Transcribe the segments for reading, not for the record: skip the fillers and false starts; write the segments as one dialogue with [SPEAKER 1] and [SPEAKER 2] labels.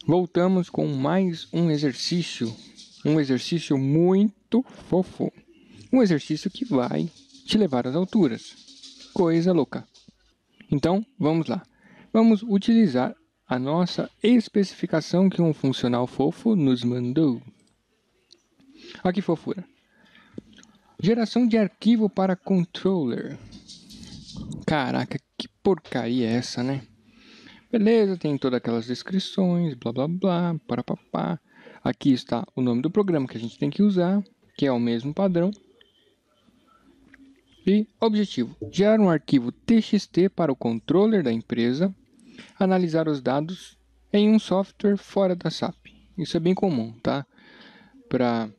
[SPEAKER 1] Voltamos com mais um exercício muito fofo. Um exercício que vai te levar às alturas. Coisa louca. Então, vamos lá. Vamos utilizar a nossa especificação que um funcional fofo nos mandou. Olha que fofura. Geração de arquivo para controller. Caraca, que porcaria é essa, né? Beleza, tem todas aquelas descrições, blá blá blá, parapapá. Aqui está o nome do programa que a gente tem que usar, que é o mesmo padrão. E objetivo: gerar um arquivo TXT para o controller da empresa, analisar os dados em um software fora da SAP. Isso é bem comum, tá? Para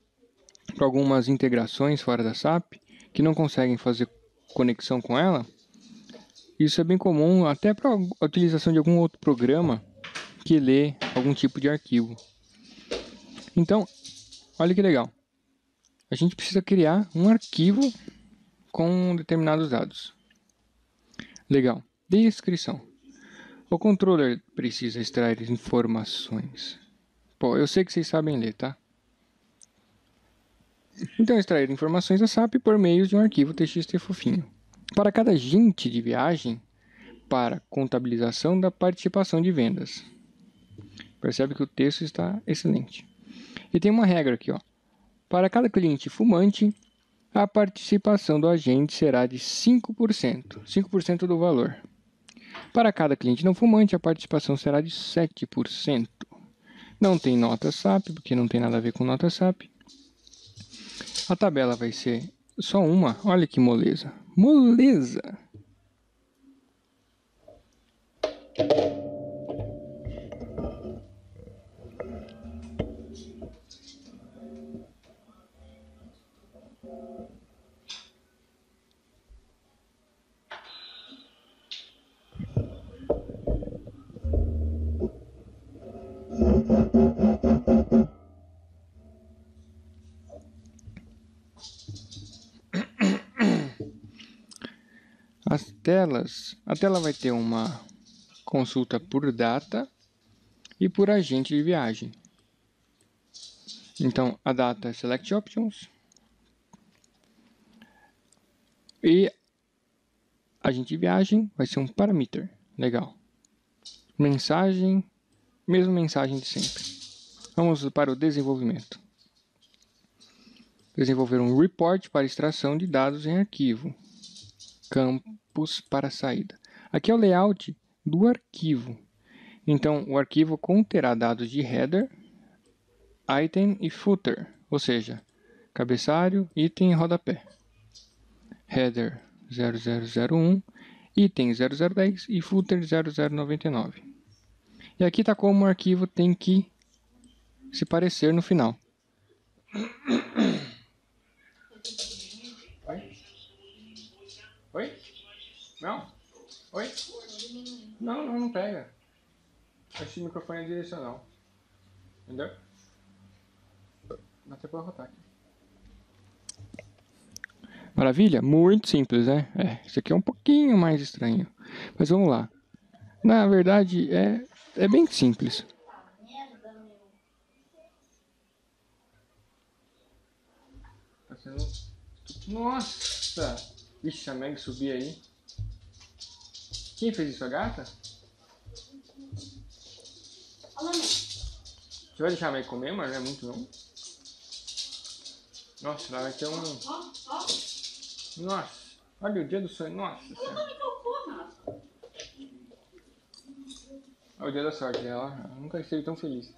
[SPEAKER 1] algumas integrações fora da SAP, que não conseguem fazer conexão com ela, isso é bem comum até para a utilização de algum outro programa que lê algum tipo de arquivo. Então, olha que legal. A gente precisa criar um arquivo com determinados dados. Legal. Descrição. O controller precisa extrair informações. Pô, eu sei que vocês sabem ler, tá? Então, extrair informações da SAP por meio de um arquivo TXT fofinho. Para cada agente de viagem, para contabilização da participação de vendas. Percebe que o texto está excelente. E tem uma regra aqui, ó. Para cada cliente fumante, a participação do agente será de 5%. 5% do valor. Para cada cliente não fumante, a participação será de 7%. Não tem nota SAP, porque não tem nada a ver com nota SAP. A tabela vai ser só uma. Olha que moleza. Moleza! A tela vai ter uma consulta por data e por agente de viagem. Então, a data é Select Options e agente de viagem vai ser um parameter. Legal. Mensagem, mesma mensagem de sempre. Vamos para o desenvolvimento. Desenvolver um report para extração de dados em arquivo. Campos para saída. Aqui é o layout do arquivo. Então, o arquivo conterá dados de header, item e footer, ou seja, cabeçalho, item e rodapé. Header 0001, item 0010 e footer 0099. E aqui está como o arquivo tem que se parecer no final. Oi? Oi? Não? Oi? Não pega. Esse microfone é direcional. Entendeu? Dá até pra rotar aqui. Maravilha? Muito simples, né? Isso aqui é um pouquinho mais estranho. Mas vamos lá. Na verdade, é bem simples. Tá sendo... Nossa! Ixi, a Meg subiu aí. Quem fez isso? A gata? Você vai deixar a Meg comer, mas não é muito não? Nossa, ela vai ter um... Nossa, olha o dia do sonho. Nossa senhora. Olha o dia da sorte dela. Ela nunca esteve tão feliz.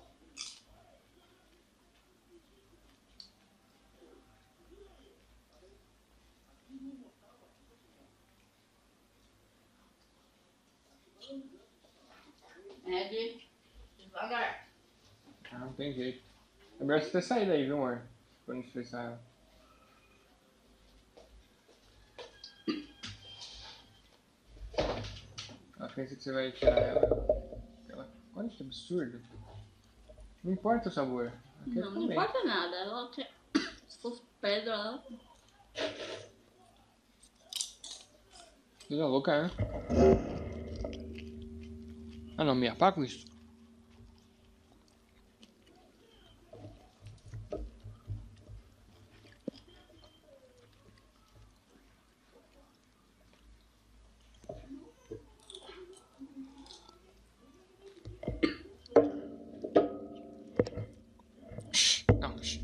[SPEAKER 2] Devagar.
[SPEAKER 1] Ah, não tem jeito. É melhor você ter saído aí, viu, amor? Pra não estressar ela. Ela pensa que você vai tirar ela. Olha que absurdo. Não importa o sabor.
[SPEAKER 2] Não importa nada. Ela se fosse pedra, ela...
[SPEAKER 1] Coisa louca, né? Ah não, me apaga com isso.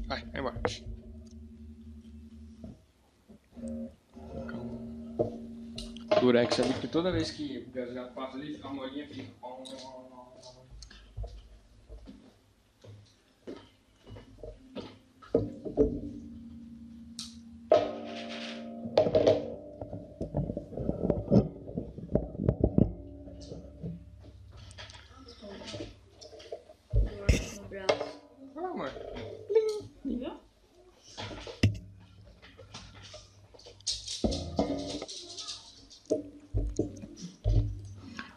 [SPEAKER 1] Vai embora. Durex ali, porque toda vez que o gasgado passa ali, a molinha fica.
[SPEAKER 2] Dor no braço.
[SPEAKER 1] Ah, amor.
[SPEAKER 2] Viu?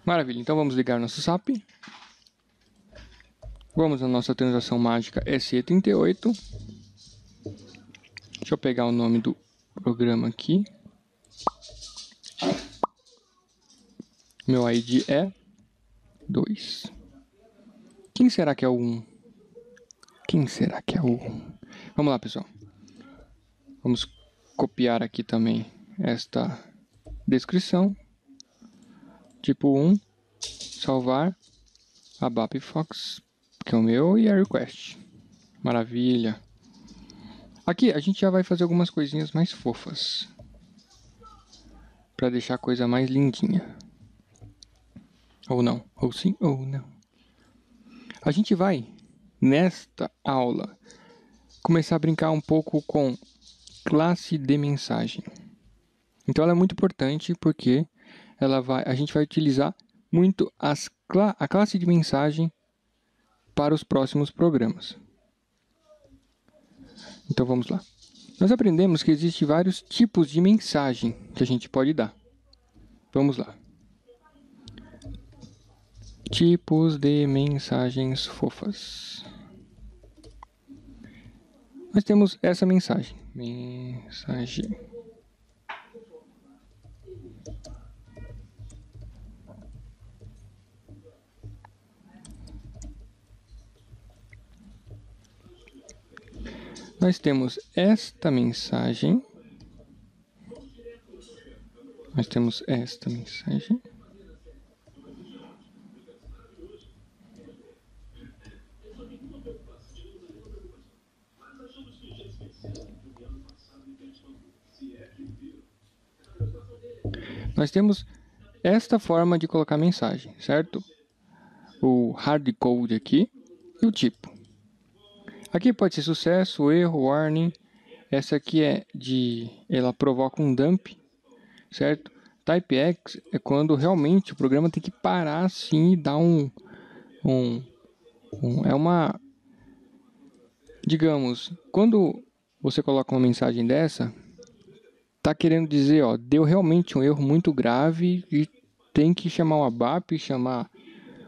[SPEAKER 1] Maravilha, então vamos ligar nosso SAP. Vamos na nossa transação mágica SE38. Deixa eu pegar o nome do programa aqui. Meu ID é 2. Quem será que é o 1? Quem será que é o 1? Vamos lá, pessoal. Vamos copiar aqui também esta descrição. Tipo 1. Salvar. ABAP Fox, que é o meu, e a request. Maravilha. Aqui a gente já vai fazer algumas coisinhas mais fofas. Para deixar a coisa mais lindinha. Ou não. Ou sim, ou não. A gente vai, nesta aula, começar a brincar um pouco com classe de mensagem. Então ela é muito importante porque a gente vai utilizar muito a classe de mensagem para os próximos programas. Então vamos lá. Nós aprendemos que existem vários tipos de mensagem que a gente pode dar. Vamos lá. Tipos de mensagens fofas. Nós temos essa mensagem. Mensagem. Nós temos esta mensagem. Nós temos esta mensagem. Nós temos esta forma de colocar mensagem, certo? O hardcode aqui e o tipo. Aqui pode ser sucesso, erro, warning. Essa aqui ela provoca um dump, certo? Type X é quando realmente o programa tem que parar assim e dar digamos, quando você coloca uma mensagem dessa, tá querendo dizer, ó, deu realmente um erro muito grave e tem que chamar o ABAP, chamar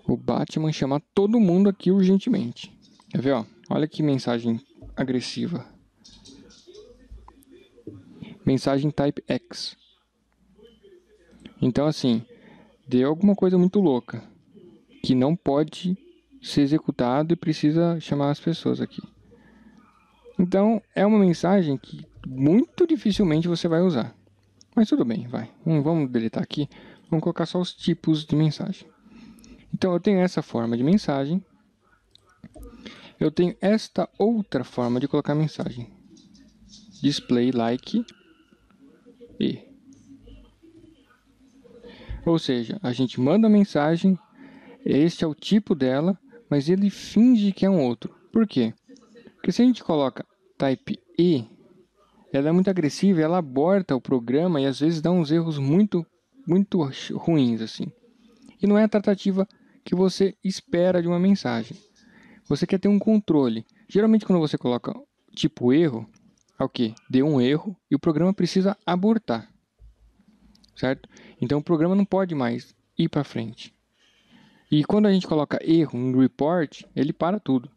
[SPEAKER 1] o Batman, chamar todo mundo aqui urgentemente. Quer ver, ó? Olha que mensagem agressiva. Mensagem Type X. Então, assim, deu alguma coisa muito louca que não pode ser executado e precisa chamar as pessoas aqui. Então, é uma mensagem que muito dificilmente você vai usar. Mas tudo bem, vai. Vamos deletar aqui. Vamos colocar só os tipos de mensagem. Então, eu tenho essa forma de mensagem. Eu tenho esta outra forma de colocar mensagem. Display like e. Ou seja, a gente manda a mensagem, este é o tipo dela, mas ele finge que é um outro. Por quê? Porque se a gente coloca type E, ela é muito agressiva, ela aborta o programa e às vezes dá uns erros muito ruins assim. E não é a tratativa que você espera de uma mensagem. Você quer ter um controle. Geralmente quando você coloca tipo erro, é o que? Deu um erro e o programa precisa abortar. Certo? Então o programa não pode mais ir para frente. E quando a gente coloca erro no report, ele para tudo.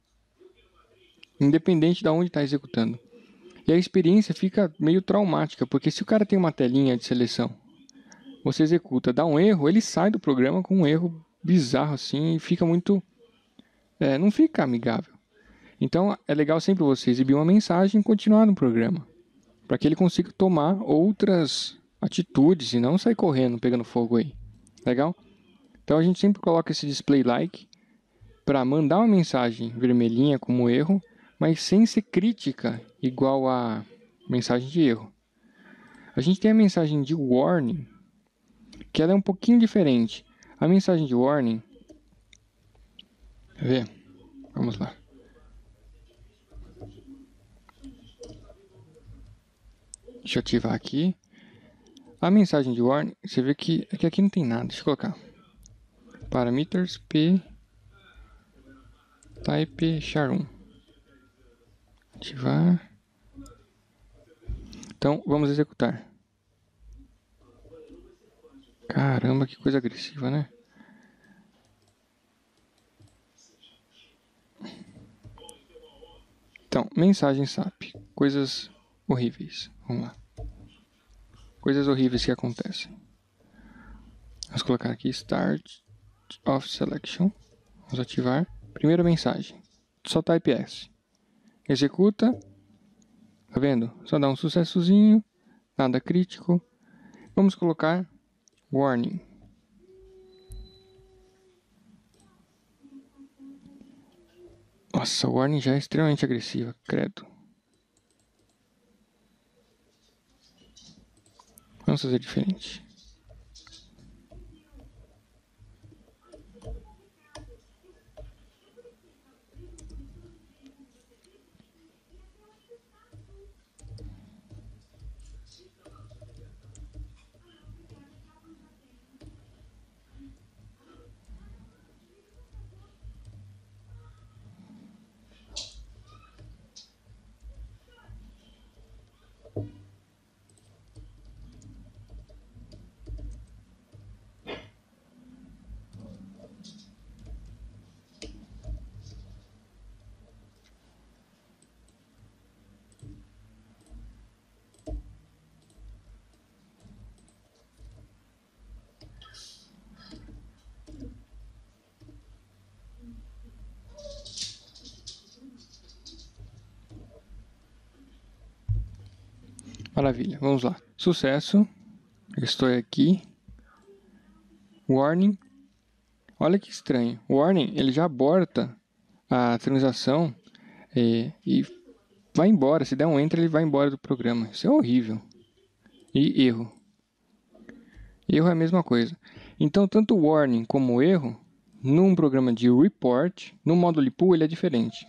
[SPEAKER 1] Independente de onde está executando. E a experiência fica meio traumática, porque se o cara tem uma telinha de seleção, você executa, dá um erro, ele sai do programa com um erro bizarro assim e fica muito... não fica amigável. Então é legal sempre você exibir uma mensagem e continuar no programa, para que ele consiga tomar outras atitudes e não sair correndo, pegando fogo aí. Legal? Então a gente sempre coloca esse display like para mandar uma mensagem vermelhinha como erro, mas sem ser crítica igual a mensagem de erro. A gente tem a mensagem de warning, que ela é um pouquinho diferente. A mensagem de warning, quer ver? Vamos lá. Deixa eu ativar aqui. A mensagem de warning, você vê que aqui não tem nada. Deixa eu colocar. Parameters p type char1. Ativar. Então, vamos executar. Caramba, que coisa agressiva, né? Então, mensagem SAP. Coisas horríveis. Vamos lá. Coisas horríveis que acontecem. Vamos colocar aqui Start of Selection. Vamos ativar. Primeira mensagem. Só type S. Executa. Tá vendo? Só dá um sucessozinho. Nada crítico. Vamos colocar warning. Nossa, o warning já é extremamente agressiva, credo. Vamos fazer diferente. Maravilha, vamos lá. Sucesso. Estou aqui. Warning. Olha que estranho. O warning, ele já aborta a transação e vai embora. Se der um enter, ele vai embora do programa. Isso é horrível. E erro. Erro é a mesma coisa. Então, tanto o warning como o erro, num programa de report, no módulo pull ele é diferente.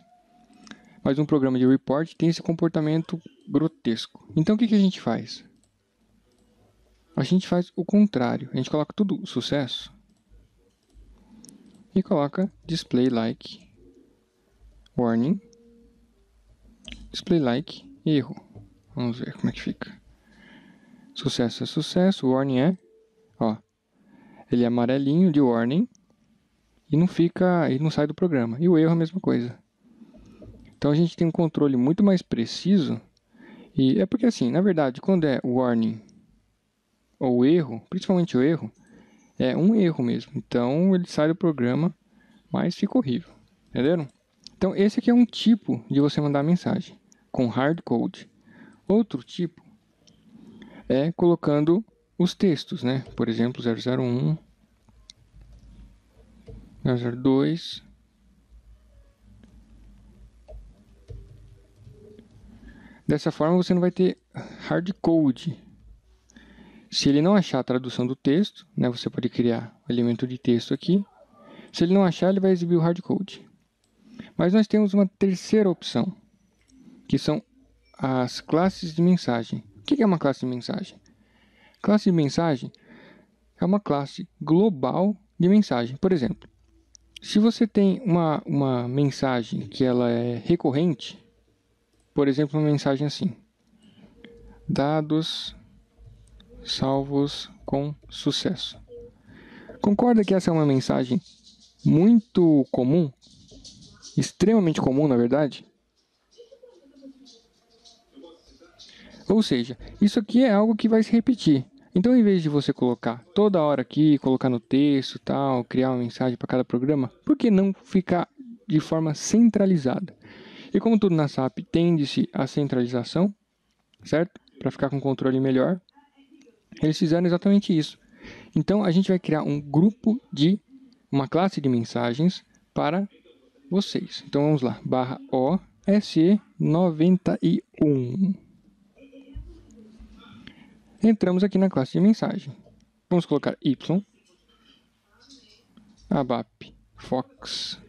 [SPEAKER 1] Mas um programa de report tem esse comportamento grotesco. Então, o que a gente faz? A gente faz o contrário. A gente coloca tudo sucesso e coloca display like warning, display like erro. Vamos ver como é que fica. Sucesso é sucesso, warning é, ó, ele é amarelinho de warning e não fica, e não sai do programa. E o erro é a mesma coisa. Então a gente tem um controle muito mais preciso. E é porque assim, na verdade, quando é warning ou erro, principalmente o erro, é um erro mesmo. Então ele sai do programa, mas fica horrível. Entenderam? Então esse aqui é um tipo de você mandar mensagem com hardcode. Outro tipo é colocando os textos, né? Por exemplo, 001, 002. Dessa forma você não vai ter hardcode. Se ele não achar a tradução do texto, né, você pode criar o elemento de texto aqui. Se ele não achar, ele vai exibir o hardcode. Mas nós temos uma terceira opção, que são as classes de mensagem. O que é uma classe de mensagem? Classe de mensagem é uma classe global de mensagem. Por exemplo, se você tem uma mensagem que ela é recorrente, por exemplo, uma mensagem assim: dados salvos com sucesso. Concorda que essa é uma mensagem muito comum? Extremamente comum, na verdade? Ou seja, isso aqui é algo que vai se repetir. Então, em vez de você colocar toda hora aqui, colocar no texto, tal, criar uma mensagem para cada programa, por que não ficar de forma centralizada? E como tudo na SAP tende-se à centralização, certo? Para ficar com controle melhor, eles fizeram exatamente isso. Então, a gente vai criar um grupo uma classe de mensagens para vocês. Então, vamos lá, /o SE91. Entramos aqui na classe de mensagem. Vamos colocar Y, ABAP, Fox,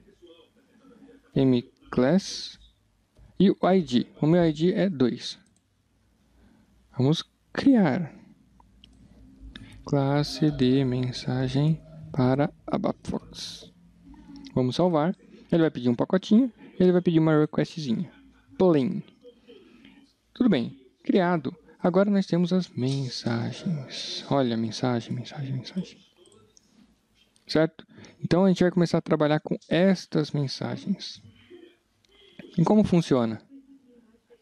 [SPEAKER 1] mClass e o ID. O meu ID é 2. Vamos criar classe de mensagem para ABAP Fox. Vamos salvar. Ele vai pedir um pacotinho. Ele vai pedir uma requestzinha. Plain. Tudo bem. Criado. Agora nós temos as mensagens. Olha, mensagem. Certo? Então a gente vai começar a trabalhar com estas mensagens. E como funciona?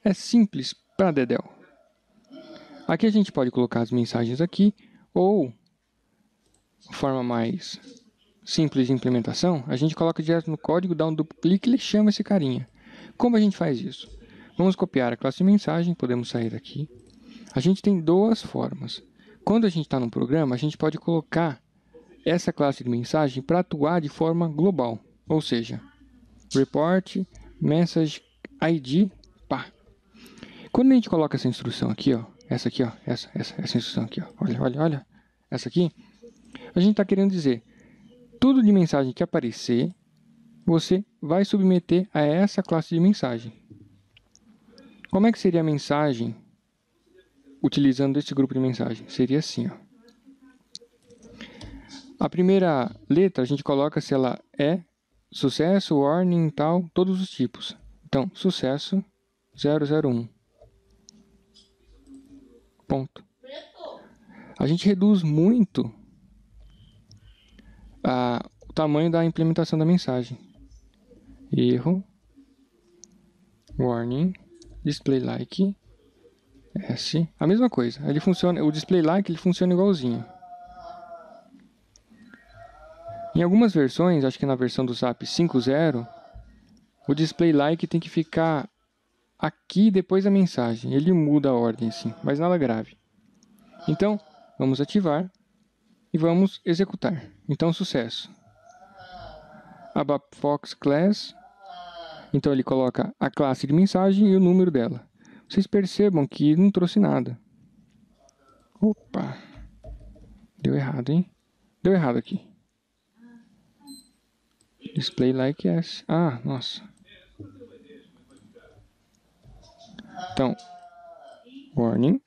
[SPEAKER 1] É simples para dedéu. Aqui a gente pode colocar as mensagens aqui, ou, de forma mais simples de implementação, a gente coloca direto no código, dá um duplo clique e ele chama esse carinha. Como a gente faz isso? Vamos copiar a classe de mensagem, podemos sair daqui. A gente tem duas formas. Quando a gente está num programa, a gente pode colocar essa classe de mensagem para atuar de forma global. Ou seja, report, message, ID, pá. Quando a gente coloca essa instrução aqui, ó, essa instrução aqui, ó, olha, essa aqui, a gente está querendo dizer, tudo de mensagem que aparecer, você vai submeter a essa classe de mensagem. Como é que seria a mensagem utilizando esse grupo de mensagem? Seria assim, ó. A primeira letra a gente coloca se ela é sucesso, warning, tal, todos os tipos. Então, sucesso 001. Ponto. A gente reduz muito o tamanho da implementação da mensagem. Erro, warning, display like, S. A mesma coisa. Ele funciona, o display like ele funciona igualzinho. Em algumas versões, acho que na versão do SAP 5.0, o display like tem que ficar aqui depois da mensagem. Ele muda a ordem, sim, mas nada grave. Então, vamos ativar e vamos executar. Então, sucesso. ABAP Fox Class. Então, ele coloca a classe de mensagem e o número dela. Vocês percebam que não trouxe nada. Opa! Deu errado, hein? Deu errado aqui. Display like yes. Ah, nossa. Então, warning.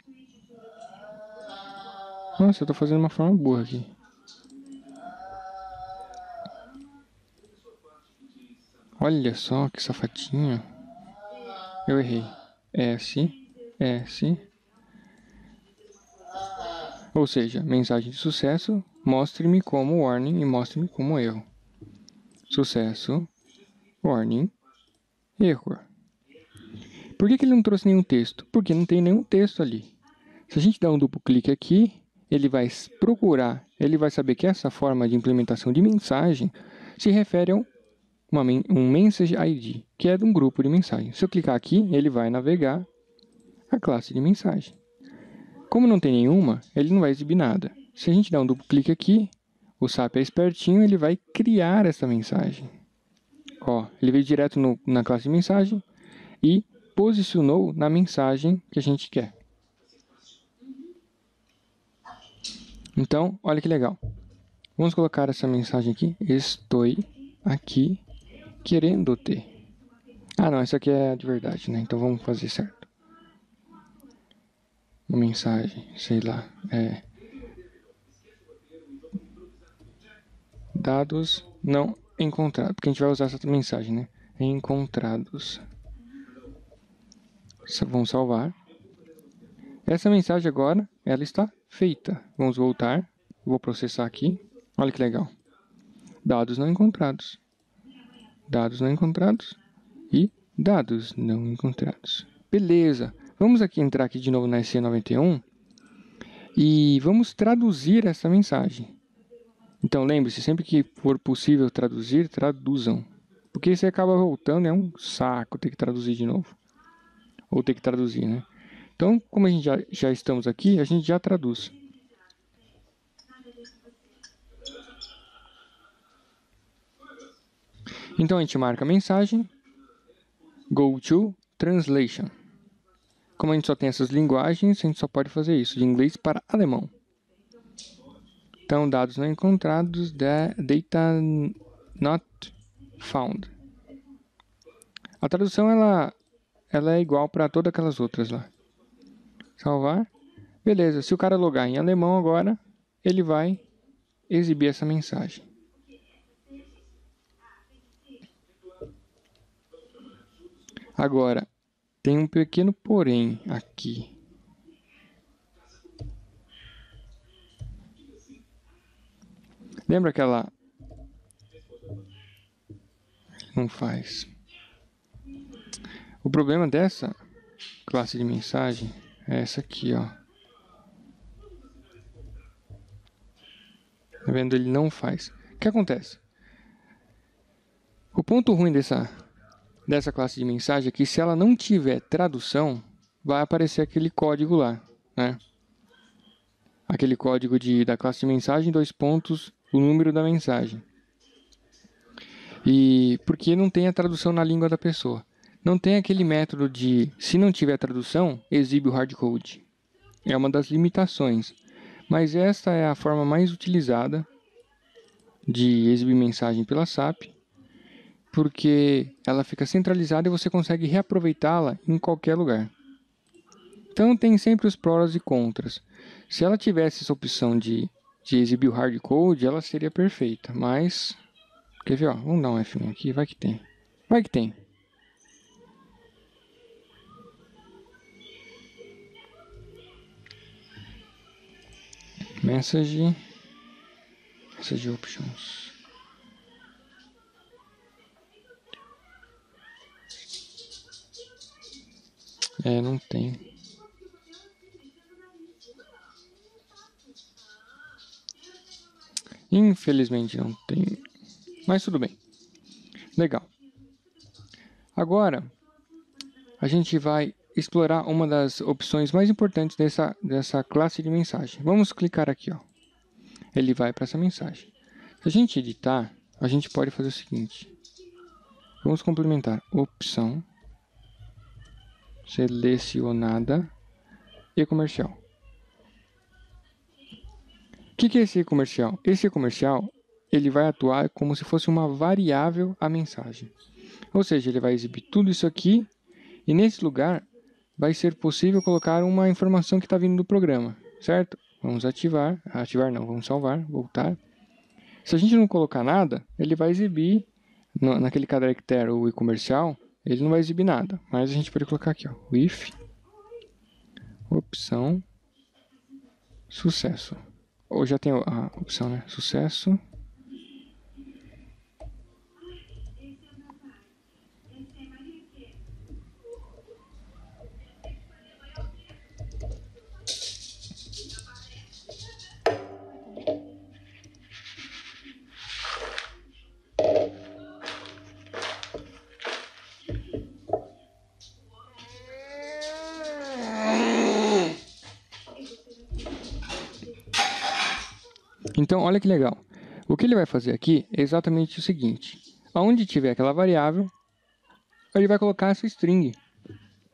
[SPEAKER 1] Nossa, eu estou fazendo uma forma burra aqui. Olha só que safadinho. Eu errei. S. Ou seja, mensagem de sucesso, mostre-me como warning e mostre-me como erro. Sucesso, warning, erro. Por que ele não trouxe nenhum texto? Porque não tem nenhum texto ali. Se a gente der um duplo clique aqui, ele vai procurar, ele vai saber que essa forma de implementação de mensagem se refere a um Message ID, que é de um grupo de mensagem. Se eu clicar aqui, ele vai navegar a classe de mensagem. Como não tem nenhuma, ele não vai exibir nada. Se a gente der um duplo clique aqui, o SAP é espertinho, ele vai criar essa mensagem. Ó, ele veio direto na classe de mensagem e posicionou na mensagem que a gente quer. Então, olha que legal. Vamos colocar essa mensagem aqui. Estou aqui querendo ter. Ah, não, essa aqui é de verdade, né? Então vamos fazer certo. Uma mensagem, sei lá, dados não encontrados, porque a gente vai usar essa mensagem, né? Encontrados. Vamos salvar. Essa mensagem agora, ela está feita. Vamos voltar. Vou processar aqui. Olha que legal. Dados não encontrados. Dados não encontrados. E dados não encontrados. Beleza. Vamos aqui entrar aqui de novo na SE91 e vamos traduzir essa mensagem. Então, lembre-se, sempre que for possível traduzir, traduzam. Porque você acaba voltando, é um saco ter que traduzir de novo. Ou ter que traduzir, né? Então, como a gente já estamos aqui, a gente já traduz. Então, a gente marca a mensagem. Go to Translation. Como a gente só tem essas linguagens, a gente só pode fazer isso, de inglês para alemão. Então, dados não encontrados, data not found. A tradução, ela é igual para todas aquelas outras lá. Salvar. Beleza, se o cara logar em alemão agora, ele vai exibir essa mensagem. Agora, tem um pequeno porém aqui. Lembra aquela... Não faz. O problema dessa classe de mensagem é essa aqui, ó. Tá vendo? Ele não faz. O que acontece? O ponto ruim dessa classe de mensagem é que se ela não tiver tradução, vai aparecer aquele código lá, né? Aquele código da classe de mensagem, 2 pontos, o número da mensagem. E porque não tem a tradução na língua da pessoa. Não tem aquele método de, se não tiver tradução, exibe o hardcode. É uma das limitações. Mas esta é a forma mais utilizada de exibir mensagem pela SAP, porque ela fica centralizada e você consegue reaproveitá-la em qualquer lugar. Então tem sempre os prós e contras. Se ela tivesse essa opção de exibir o hardcode, ela seria perfeita, mas... Quer ver, ó? Vamos dar um F1 aqui, vai que tem. Vai que tem. Message options. Não tem. Infelizmente não tem. Mas tudo bem. Legal. Agora, a gente vai explorar uma das opções mais importantes dessa classe de mensagem. Vamos clicar aqui, ó. Ele vai para essa mensagem. Se a gente editar, a gente pode fazer o seguinte. Vamos complementar opção selecionada e comercial. O que é esse comercial? Esse comercial, ele vai atuar como se fosse uma variável a mensagem. Ou seja, ele vai exibir tudo isso aqui e nesse lugar vai ser possível colocar uma informação que está vindo do programa, certo? Vamos ativar não, vamos salvar, voltar. Se a gente não colocar nada, ele vai exibir, naquele caractere o comercial, ele não vai exibir nada. Mas a gente pode colocar aqui, ó, if, opção, sucesso. Ou já tem a opção, né? Sucesso. Então, olha que legal. O que ele vai fazer aqui é exatamente o seguinte. Onde tiver aquela variável, ele vai colocar essa string.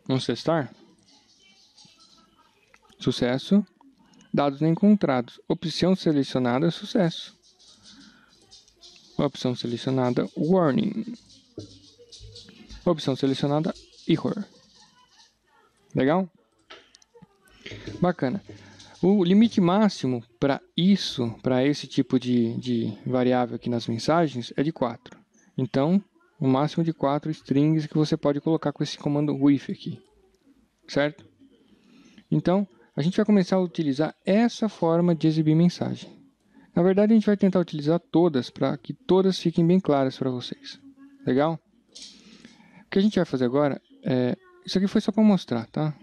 [SPEAKER 1] Vamos testar? Sucesso. Dados não encontrados. Opção selecionada, sucesso. Opção selecionada, warning. Opção selecionada, error. Legal? Bacana. O limite máximo para isso, para esse tipo de variável aqui nas mensagens, é de 4. Então, o máximo de 4 strings que você pode colocar com esse comando with aqui. Certo? Então, a gente vai começar a utilizar essa forma de exibir mensagem. Na verdade, a gente vai tentar utilizar todas para que todas fiquem bem claras para vocês. Legal? O que a gente vai fazer agora é... Isso aqui foi só para mostrar, tá?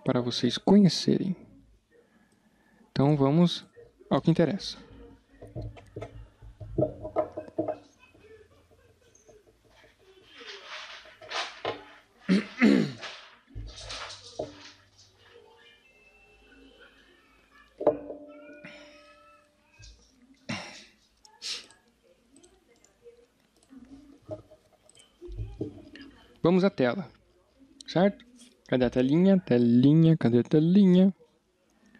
[SPEAKER 1] Para vocês conhecerem. Então, vamos ao que interessa. vamos à tela, certo? Cadê a telinha? Telinha, cadê a telinha?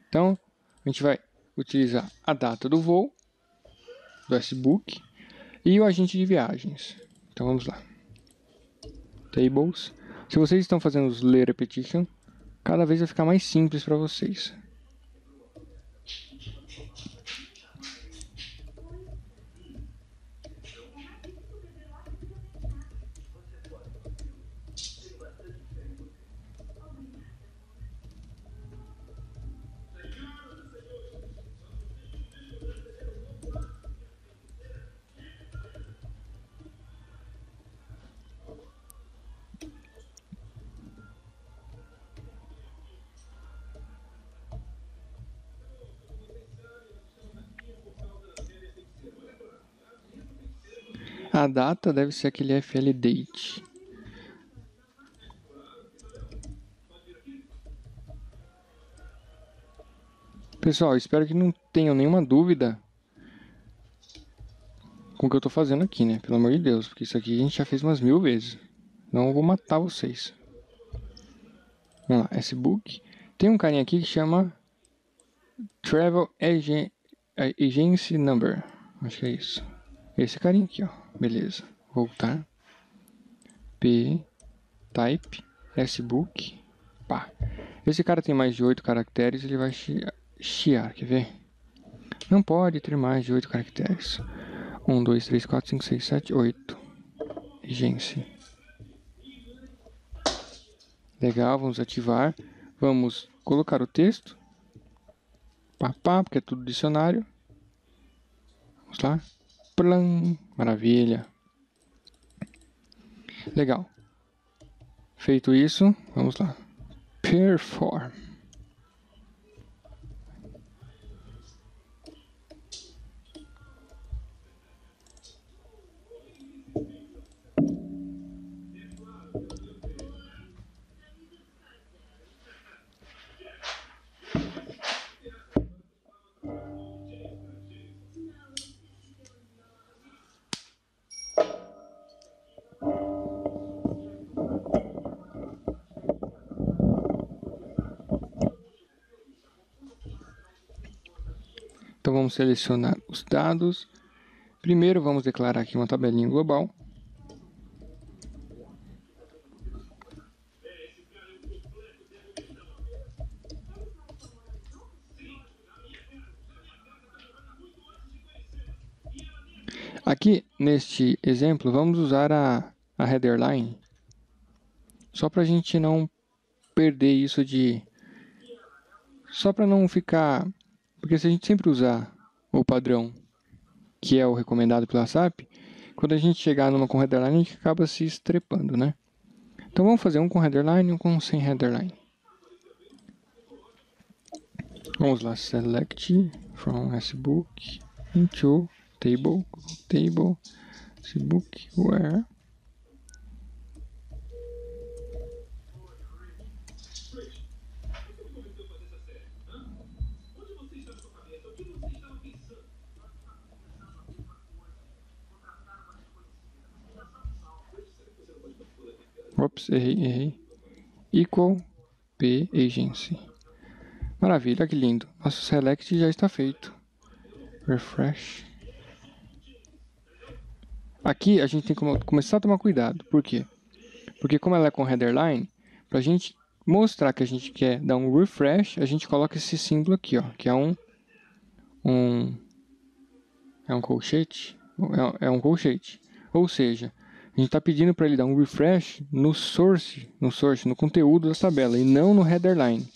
[SPEAKER 1] Então, a gente vai utilizar a data do voo, do S-Book, e o agente de viagens. Então, vamos lá. Tables. Se vocês estão fazendo os Lay Repetition, cada vez vai ficar mais simples para vocês. A data deve ser aquele FL Date. Pessoal, espero que não tenham nenhuma dúvida com o que eu tô fazendo aqui, né? Pelo amor de Deus, porque isso aqui a gente já fez umas 1000 vezes. Não vou matar vocês. Vamos lá, S-Book. Tem um carinha aqui que chama Travel Agency Number. Acho que é isso. Esse carinha aqui, ó. Beleza. Voltar. P. Type. S-Book. Pá. Esse cara tem mais de 8 caracteres, ele vai chiar, quer ver? Não pode ter mais de 8 caracteres. 1, 2, 3, 4, 5, 6, 7, 8. Agency. Legal, vamos ativar. Vamos colocar o texto. Pá, porque é tudo dicionário. Vamos lá. Plan. Maravilha. Legal. Feito isso, vamos lá. Perform. Então vamos selecionar os dados. Primeiro vamos declarar aqui uma tabelinha global. Aqui neste exemplo vamos usar a header line, só para a gente não perder isso de... Só para não ficar... Porque se a gente sempre usar o padrão, que é o recomendado pela SAP, quando a gente chegar numa com headerline, a gente acaba se estrepando, né? Então vamos fazer um com headerline e um com sem headerline. Vamos lá, select from S-Book into table, S-Book where Ops, errei. Equal P Agency. Maravilha, que lindo. Nosso select já está feito. Refresh. Aqui a gente tem que começar a tomar cuidado. Por quê? Porque como ela é com headerline, para a gente mostrar que a gente quer dar um refresh, a gente coloca esse símbolo aqui, ó, que é um colchete. É um colchete. Ou seja, a gente está pedindo para ele dar um refresh no source, no conteúdo da tabela, e não no headerline.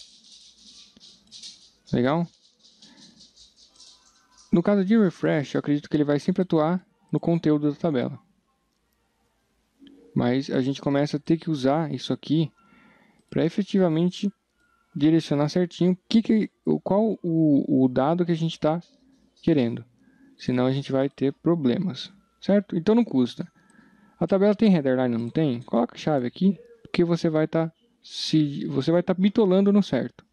[SPEAKER 1] Legal? No caso de refresh, eu acredito que ele vai sempre atuar no conteúdo da tabela. Mas a gente começa a ter que usar isso aqui para efetivamente direcionar certinho qual o dado que a gente está querendo. Senão a gente vai ter problemas, certo? Então não custa. A tabela tem headerline, não tem? Coloca a chave aqui, porque você vai estar bitolando no certo.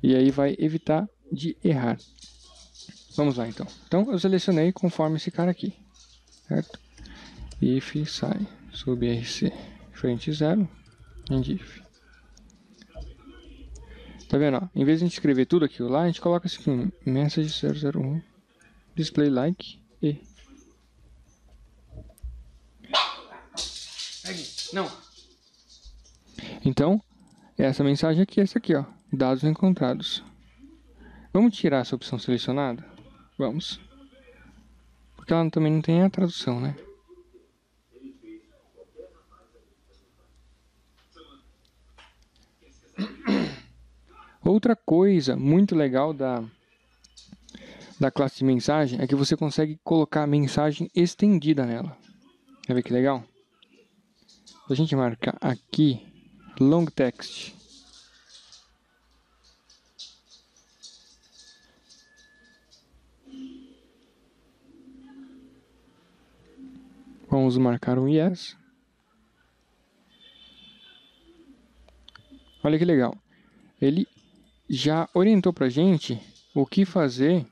[SPEAKER 1] E aí vai evitar de errar. Vamos lá então. Então eu selecionei conforme esse cara aqui, certo? If sai sub RC frente 0, endif. Tá vendo, ó? Em vez de a gente escrever tudo aquilo lá, a gente coloca assim, message 001, display like e... Não. Então, essa mensagem aqui é essa aqui, ó. Dados encontrados. Vamos tirar essa opção selecionada? Vamos. Porque ela também não tem a tradução, né? Outra coisa muito legal da classe de mensagem é que você consegue colocar mensagem estendida nela. Quer ver que legal? Se a gente marcar aqui, long text. Vamos marcar um yes. Olha que legal. Ele já orientou pra gente o que fazer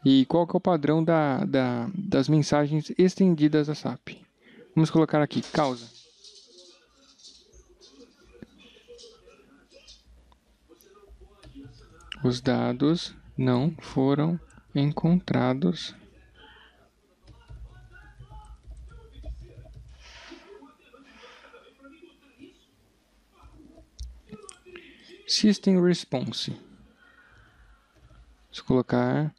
[SPEAKER 1] e qual que é o padrão das mensagens estendidas da SAP. Vamos colocar aqui, causa. Os dados não foram encontrados. System Response. Vamos colocar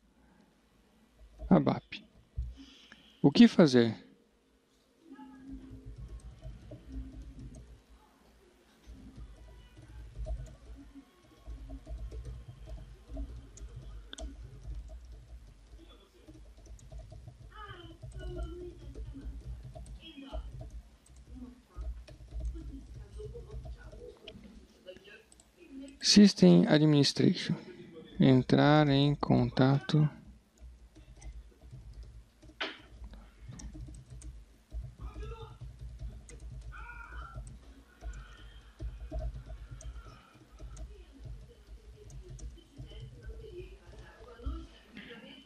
[SPEAKER 1] ABAP. O que fazer? System Administration. Entrar em contato.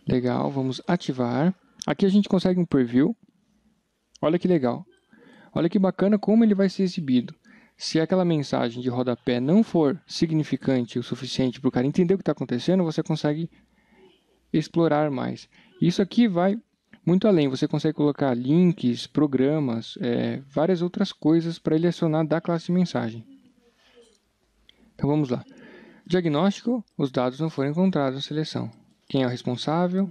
[SPEAKER 1] Legal, vamos ativar. Aqui a gente consegue um preview. Olha que legal. Olha que bacana como ele vai ser exibido. Se aquela mensagem de rodapé não for significante o suficiente para o cara entender o que está acontecendo, você consegue explorar mais. Isso aqui vai muito além. Você consegue colocar links, programas, várias outras coisas para ele acionar da classe de mensagem. Então vamos lá. Diagnóstico, os dados não foram encontrados na seleção. Quem é o responsável?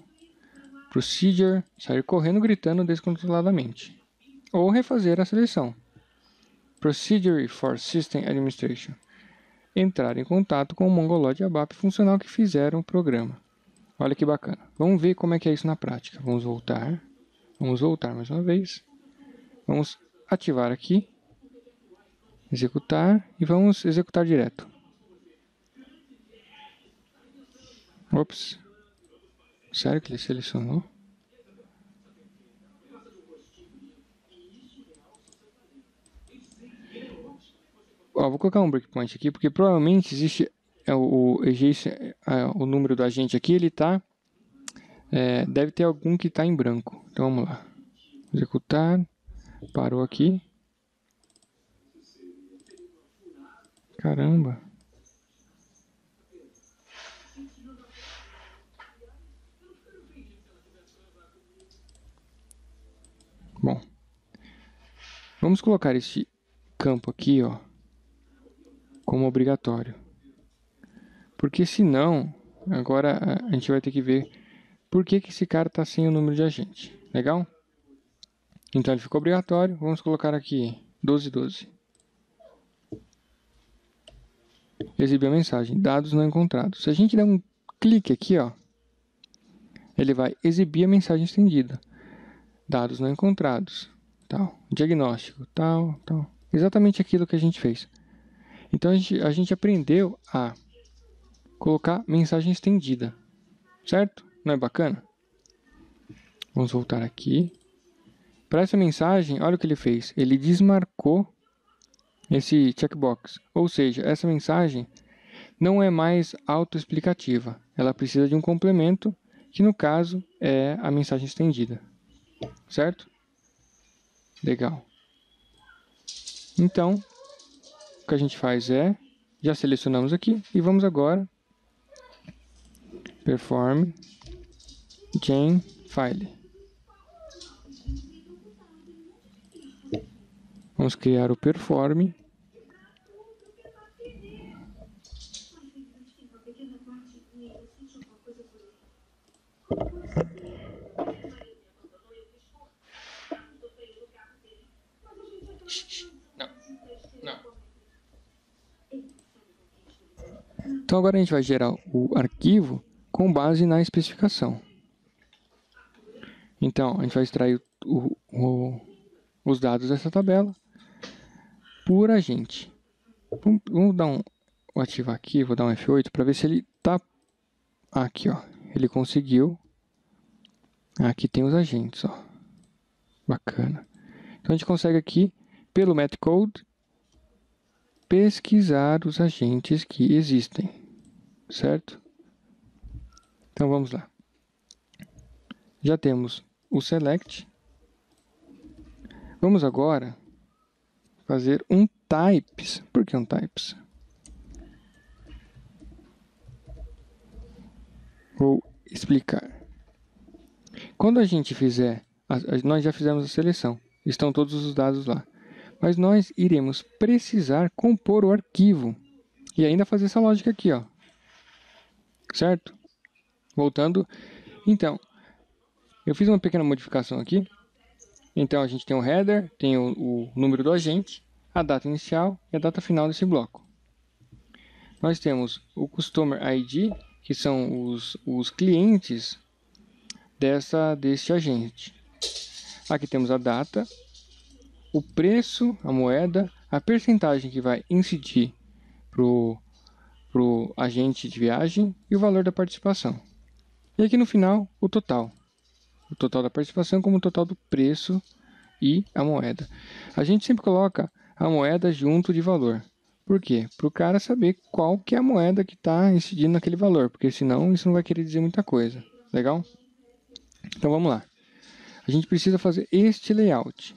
[SPEAKER 1] Procedure, sair correndo gritando descontroladamente. Ou refazer a seleção. Procedure for System Administration. Entrar em contato com o Mongolod ABAP funcional que fizeram o programa. Olha que bacana. Vamos ver como é que é isso na prática. Vamos voltar. Vamos voltar mais uma vez. Vamos ativar aqui. Executar. E vamos executar direto. Ops. Sério que ele selecionou? Ó, vou colocar um breakpoint aqui, porque provavelmente existe o número do agente aqui, ele tá... deve ter algum que está em branco. Então vamos lá. Executar. Parou aqui. Caramba. Bom. Vamos colocar esse campo aqui, ó, como obrigatório. Porque senão, agora a gente vai ter que ver por que esse cara está sem o número de agente. Legal? Então ele ficou obrigatório. Vamos colocar aqui 1212. Exibir a mensagem. Dados não encontrados. Se a gente der um clique aqui, ó, ele vai exibir a mensagem estendida. Dados não encontrados. Tal. Diagnóstico. Tal. Exatamente aquilo que a gente fez. Então a gente aprendeu a colocar mensagem estendida. Certo? Não é bacana? Vamos voltar aqui. Para essa mensagem, olha o que ele fez. Ele desmarcou esse checkbox. Ou seja, essa mensagem não é mais autoexplicativa. Ela precisa de um complemento, que no caso é a mensagem estendida. Certo? Legal. Então, o que a gente faz é, já selecionamos aqui e vamos agora perform gen file. Vamos criar o perform. Não. Então agora a gente vai gerar o arquivo com base na especificação. Então a gente vai extrair os dados dessa tabela por agente. Vamos dar vou ativar aqui, vou dar um F8 para ver se ele tá aqui, ó. Ele conseguiu. Aqui tem os agentes, ó. Bacana. Então a gente consegue aqui pelo metcode pesquisar os agentes que existem, certo? Então vamos lá. Já temos o select. Vamos agora fazer um types. Por que um types? Vou explicar. Quando a gente fizer, nós já fizemos a seleção, estão todos os dados lá. Mas nós iremos precisar compor o arquivo e ainda fazer essa lógica aqui, ó. Certo? Voltando. Então, eu fiz uma pequena modificação aqui. Então, a gente tem o header, tem o número do agente, a data inicial e a data final desse bloco. Nós temos o Customer ID, que são os clientes deste agente. Aqui temos a data, o preço, a moeda, a percentagem que vai incidir pro agente de viagem e o valor da participação. E aqui no final, o total. O total da participação como o total do preço e a moeda. A gente sempre coloca a moeda junto de valor. Por quê? Para o cara saber qual que é a moeda que está incidindo naquele valor, porque senão isso não vai querer dizer muita coisa. Legal? Então vamos lá. A gente precisa fazer este layout.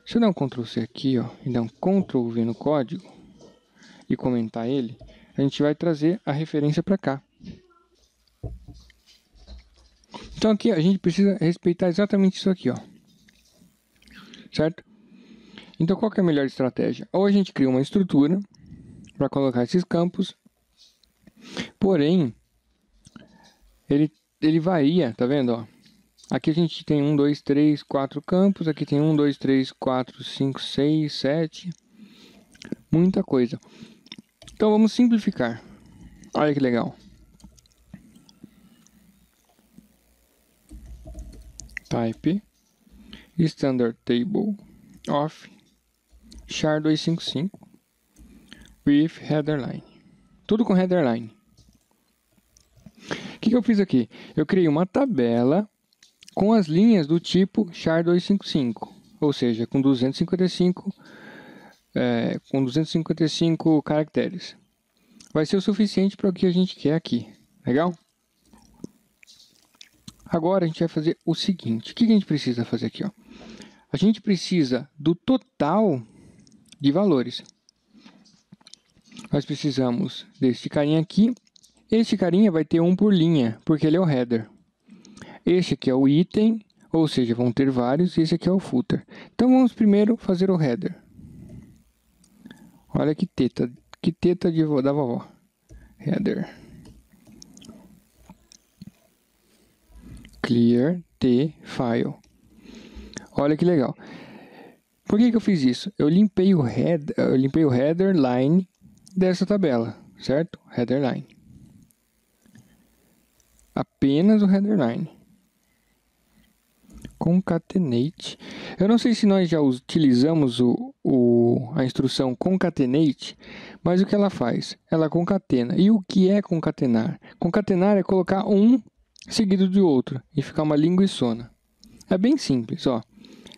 [SPEAKER 1] Se eu dar um Ctrl C aqui, ó, e dar um Ctrl V no código e comentar ele, a gente vai trazer a referência para cá. Então aqui a gente precisa respeitar exatamente isso aqui, ó. Certo? Então qual que é a melhor estratégia? Ou a gente cria uma estrutura para colocar esses campos, porém ele varia, tá vendo, ó? Aqui a gente tem 1, 2, 3, 4 campos, aqui tem 1, 2, 3, 4, 5, 6, 7, muita coisa. Então vamos simplificar. Olha que legal. Type standard table of char255 with headerline. Tudo com headerline. O que eu fiz aqui? Eu criei uma tabela com as linhas do tipo char255, ou seja, com 255 caracteres. Vai ser o suficiente para o que a gente quer aqui. Legal? Agora a gente vai fazer o seguinte. O que a gente precisa fazer aqui? Ó? A gente precisa do total de valores. Nós precisamos deste carinha aqui. Este carinha vai ter um por linha, porque ele é o header. Este aqui é o item, ou seja, vão ter vários, e esse aqui é o footer. Então vamos primeiro fazer o header. Olha que teta da vovó. Header. Clear the file. Olha que legal. Por que eu fiz isso? Eu limpei o header line dessa tabela, certo? Header line. Apenas o header line. Concatenate. Eu não sei se nós já utilizamos a instrução concatenate, mas o que ela faz? Ela concatena. E o que é concatenar? Concatenar é colocar um seguido de outro e ficar uma linguiçona. É bem simples, ó.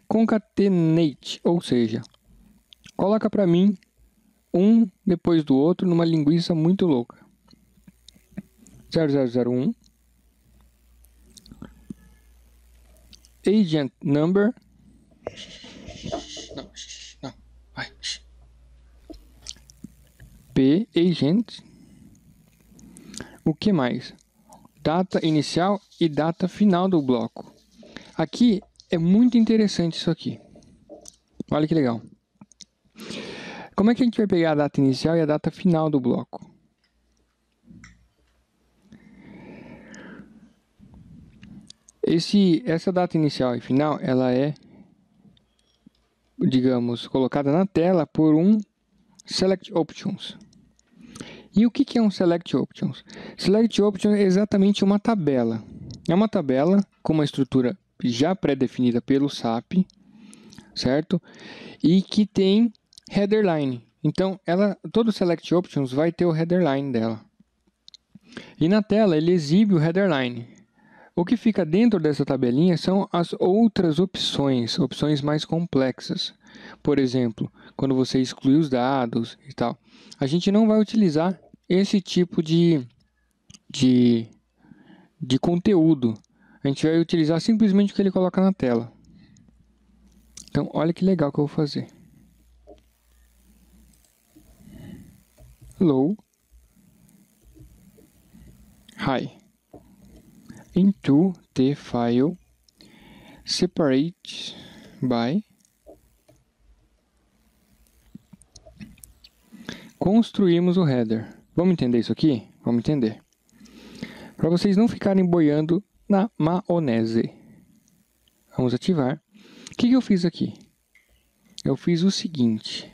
[SPEAKER 1] Concatenate, ou seja, coloca para mim um depois do outro numa linguiça muito louca. 0001 agent number. Não, vai. agent. O que mais? Data inicial e data final do bloco. Aqui é muito interessante isso aqui. Olha que legal. Como é que a gente vai pegar a data inicial e a data final do bloco? Essa data inicial e final, ela é, digamos, colocada na tela por um Select Options. E o que é um Select Options? Select Options é exatamente uma tabela. É uma tabela com uma estrutura já pré-definida pelo SAP, certo? E que tem header line. Então, todo Select Options vai ter o header line dela. E na tela ele exibe o header line. O que fica dentro dessa tabelinha são as outras opções mais complexas. Por exemplo, quando você exclui os dados e tal. A gente não vai utilizar esse tipo de conteúdo. A gente vai utilizar simplesmente o que ele coloca na tela. Então, olha que legal que eu vou fazer. Low, high. Into the file, separate by. Construímos o header. Vamos entender isso aqui? Vamos entender. Para vocês não ficarem boiando na maionese. Vamos ativar. O que eu fiz aqui? Eu fiz o seguinte.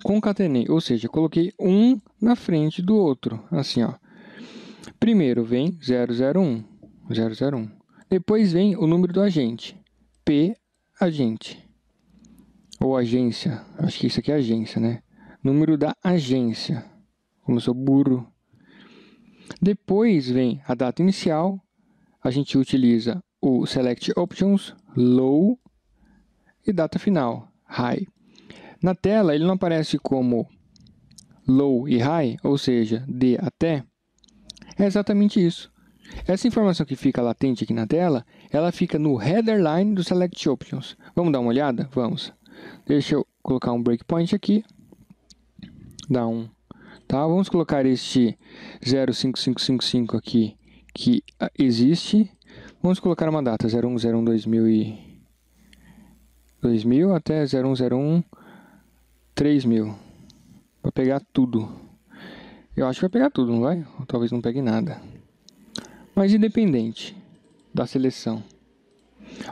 [SPEAKER 1] Concatenei, ou seja, coloquei um na frente do outro. Assim, ó. Primeiro vem 001. Depois vem o número do agente. P, agente. Ou agência. Acho que isso aqui é agência, né? Número da agência. Como eu sou burro. Depois vem a data inicial. A gente utiliza o Select Options, Low e data final, High. Na tela ele não aparece como Low e High, ou seja, de até. É exatamente isso. Essa informação que fica latente aqui na tela, ela fica no header line do Select Options. Vamos dar uma olhada? Vamos. Deixa eu colocar um breakpoint aqui. Tá? Vamos colocar este 05555 aqui, que existe. Vamos colocar uma data, 0101 2000 até 0101 3000. Vai pegar tudo. Eu acho que vai pegar tudo, não vai? Ou talvez não pegue nada. Mas independente da seleção.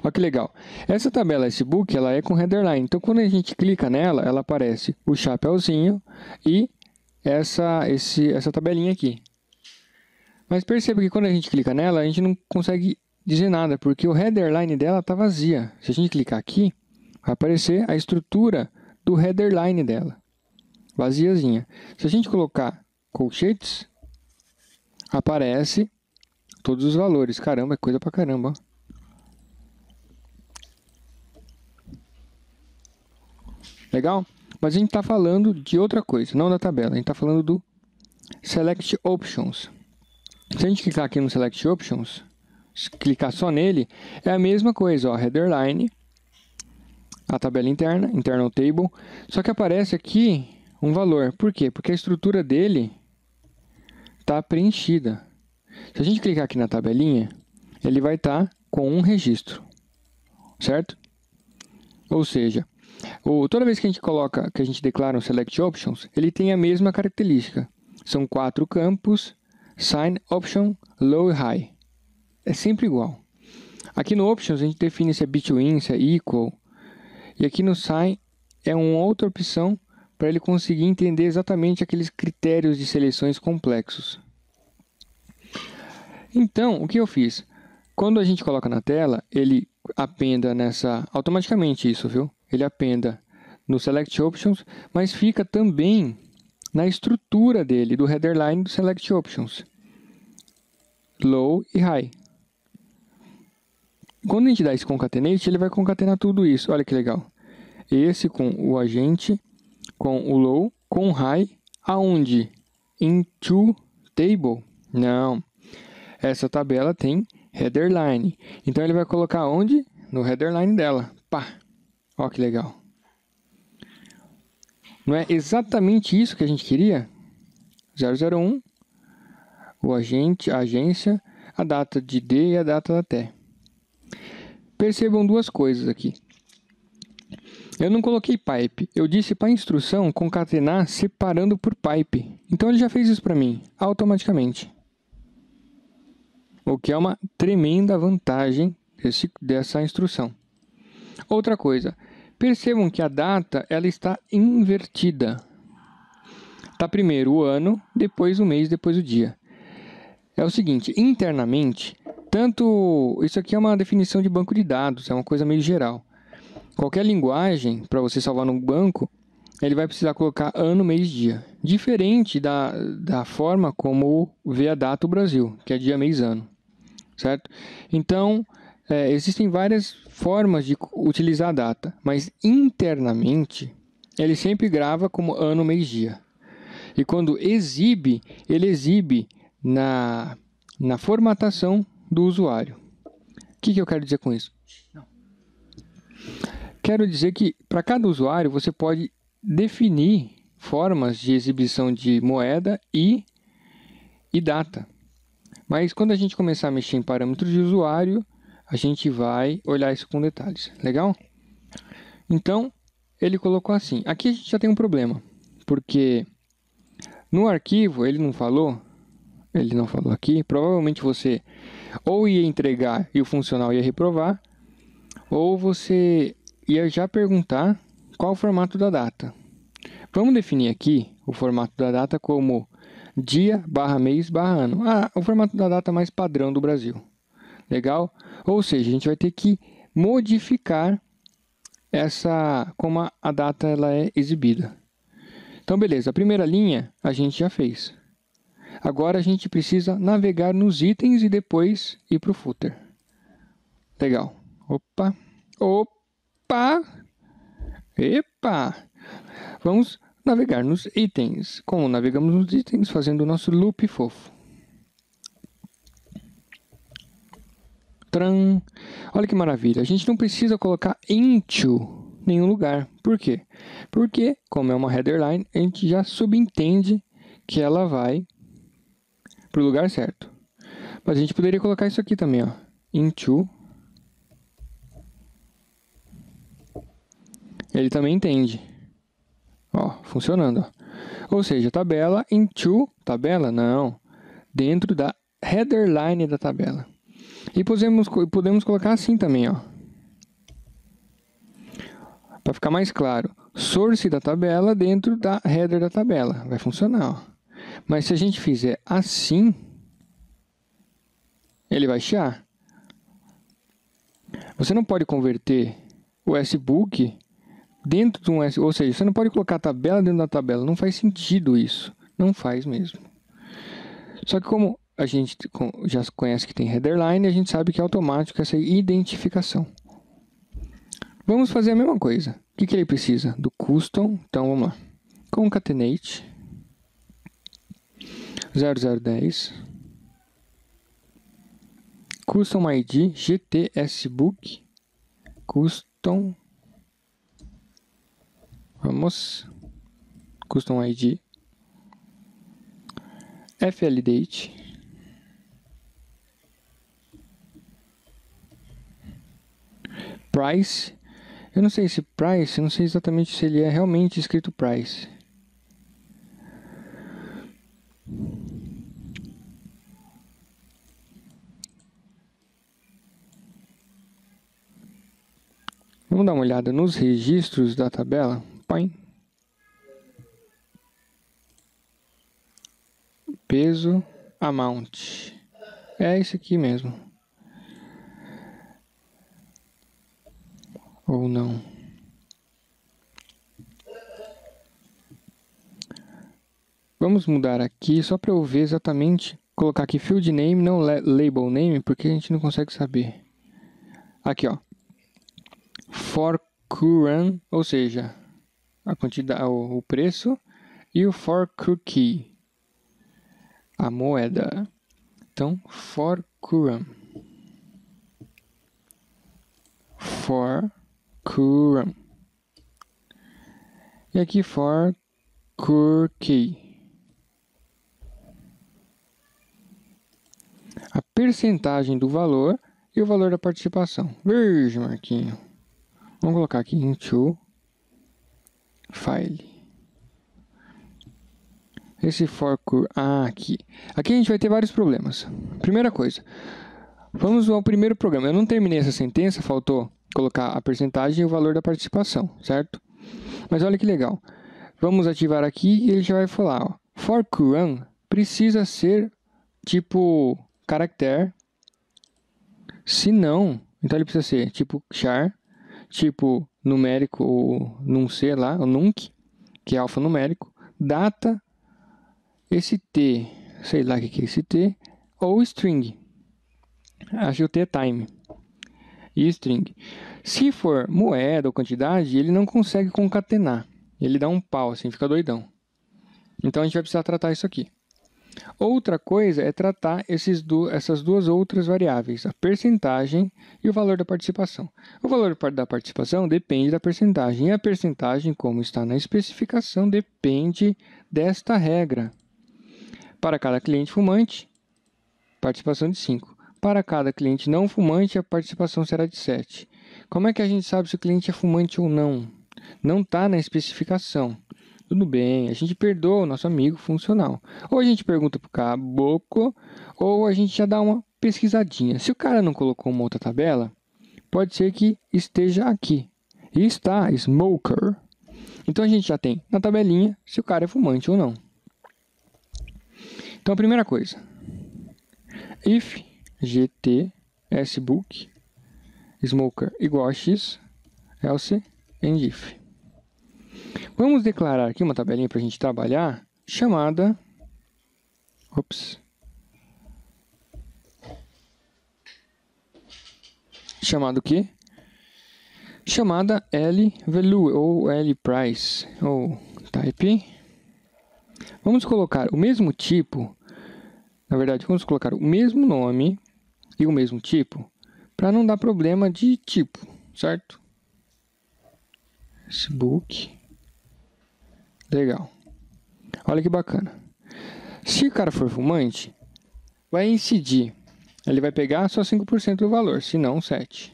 [SPEAKER 1] Olha que legal. Essa tabela S-Book, ela é com headerline. Então, quando a gente clica nela, ela aparece o chapeuzinho e essa tabelinha aqui. Mas perceba que quando a gente clica nela, a gente não consegue dizer nada, porque o headerline dela está vazia. Se a gente clicar aqui, vai aparecer a estrutura do headerline dela. Vaziazinha. Se a gente colocar colchetes, aparece todos os valores. Caramba, é coisa pra caramba. Legal? Mas a gente está falando de outra coisa, não da tabela. A gente está falando do Select Options. Se a gente clicar aqui no Select Options, clicar só nele, é a mesma coisa, ó, header line, a tabela interna, internal table, só que aparece aqui um valor. Por quê? Porque a estrutura dele está preenchida. Se a gente clicar aqui na tabelinha, ele vai estar com um registro, certo? Ou seja, toda vez que a gente declara um Select Options, ele tem a mesma característica. São 4 campos, Sign, Option, Low e High. É sempre igual. Aqui no Options a gente define se é Between, se é Equal. E aqui no Sign é uma outra opção para ele conseguir entender exatamente aqueles critérios de seleções complexos. Então, o que eu fiz? Quando a gente coloca na tela, ele apenda automaticamente isso, viu? Ele apenda no Select Options, mas fica também na estrutura dele, do header line do Select Options. Low e High. Quando a gente dá esse concatenate, ele vai concatenar tudo isso. Olha que legal. Esse com o agente, com o low, com o high, aonde? Into table? Não. Essa tabela tem header line. Então ele vai colocar onde? No header line dela. Pá. Olha que legal. Não é exatamente isso que a gente queria? 001, o agente, a agência, a data de D e a data da TE. Percebam duas coisas aqui. Eu não coloquei pipe, eu disse para a instrução concatenar separando por pipe. Então ele já fez isso para mim, automaticamente. O que é uma tremenda vantagem dessa instrução. Outra coisa, percebam que a data ela está invertida. Está primeiro o ano, depois o mês, depois o dia. É o seguinte, internamente, isso aqui é uma definição de banco de dados, é uma coisa meio geral. Qualquer linguagem, para você salvar no banco, ele vai precisar colocar ano, mês, dia. Diferente da forma como vê a data o Brasil, que é dia, mês, ano. Certo? Então, existem várias formas de utilizar a data, mas internamente, ele sempre grava como ano, mês, dia. E quando exibe, ele exibe na formatação do usuário. O que eu quero dizer com isso? Quero dizer que para cada usuário você pode definir formas de exibição de moeda e data. Mas quando a gente começar a mexer em parâmetros de usuário, a gente vai olhar isso com detalhes. Legal? Então, ele colocou assim. Aqui a gente já tem um problema, porque no arquivo ele não falou aqui, provavelmente você ou ia entregar e o funcional ia reprovar, ou você ia já perguntar qual o formato da data. Vamos definir aqui o formato da data como dia, barra mês, barra ano. O formato da data mais padrão do Brasil. Legal? Ou seja, a gente vai ter que modificar como a data ela é exibida. Então, beleza. A primeira linha a gente já fez. Agora a gente precisa navegar nos itens e depois ir para o footer. Legal. Opa. Epa! Vamos navegar nos itens. Como navegamos nos itens? Fazendo o nosso loop fofo. Tran. Olha que maravilha. A gente não precisa colocar into nenhum lugar. Por quê? Porque, como é uma header line, a gente já subentende que ela vai para o lugar certo. Mas a gente poderia colocar isso aqui também, ó. Into. Ele também entende. Ó, funcionando. Ó. Ou seja, tabela into, tabela? Não. Dentro da header line da tabela. E podemos colocar assim também, ó. Para ficar mais claro. Source da tabela dentro da header da tabela. Vai funcionar, ó. Mas se a gente fizer assim, ele vai chiar. Você não pode converter o SBook dentro de um S, ou seja, você não pode colocar a tabela dentro da tabela. Não faz sentido isso. Não faz mesmo. Só que como a gente já conhece que tem headerline, a gente sabe que é automático essa identificação. Vamos fazer a mesma coisa. O que ele precisa? Do custom. Então, vamos lá. Concatenate 0010 custom ID GTSBook custom custom ID FLDate price. Eu não sei se price, não sei exatamente se ele é realmente escrito price. Vamos dar uma olhada nos registros da tabela. Põe. Peso, amount. É isso aqui mesmo. Ou não. Vamos mudar aqui só para eu ver exatamente. Colocar aqui field name, não label name, porque a gente não consegue saber. Aqui, ó. For current, ou seja, a quantidade, o preço, e o for cookie, a moeda. Então, for current. For current. E aqui for cur key. A percentagem do valor e o valor da participação. Virgem, Marquinho. Vamos colocar aqui into file. Esse for cur... aqui. Aqui a gente vai ter vários problemas. Primeira coisa. Vamos ao primeiro programa. Eu não terminei essa sentença, faltou colocar a percentagem e o valor da participação, certo? Mas olha que legal. Vamos ativar aqui e ele já vai falar, ó, for current precisa ser tipo caractere. Se não, então ele precisa ser tipo char, tipo numérico ou nunc lá, o nunc, que é alfanumérico, data, esse t, sei lá o que é esse t, ou string. Acho que o t é time. E string. Se for moeda ou quantidade, ele não consegue concatenar. Ele dá um pau, assim, fica doidão. Então a gente vai precisar tratar isso aqui. Outra coisa é tratar essas duas outras variáveis, a percentagem e o valor da participação. O valor da participação depende da percentagem, e a percentagem, como está na especificação, depende desta regra. Para cada cliente fumante, participação de 5. Para cada cliente não fumante, a participação será de 7. Como é que a gente sabe se o cliente é fumante ou não? Não está na especificação. Tudo bem, a gente perdoa o nosso amigo funcional. Ou a gente pergunta para o caboclo, ou a gente já dá uma pesquisadinha. Se o cara não colocou uma outra tabela, pode ser que esteja aqui. E está, smoker. Então a gente já tem na tabelinha se o cara é fumante ou não. Então a primeira coisa. If gt sbook smoker igual a x, else and if. Vamos declarar aqui uma tabelinha para a gente trabalhar, chamada... Chamada o quê? Chamada L-value, ou L-price, ou type. Vamos colocar o mesmo tipo, na verdade, vamos colocar o mesmo nome e o mesmo tipo, para não dar problema de tipo, certo? Facebook. Legal. Olha que bacana. Se o cara for fumante, vai incidir. Ele vai pegar só 5% do valor, se não 7%.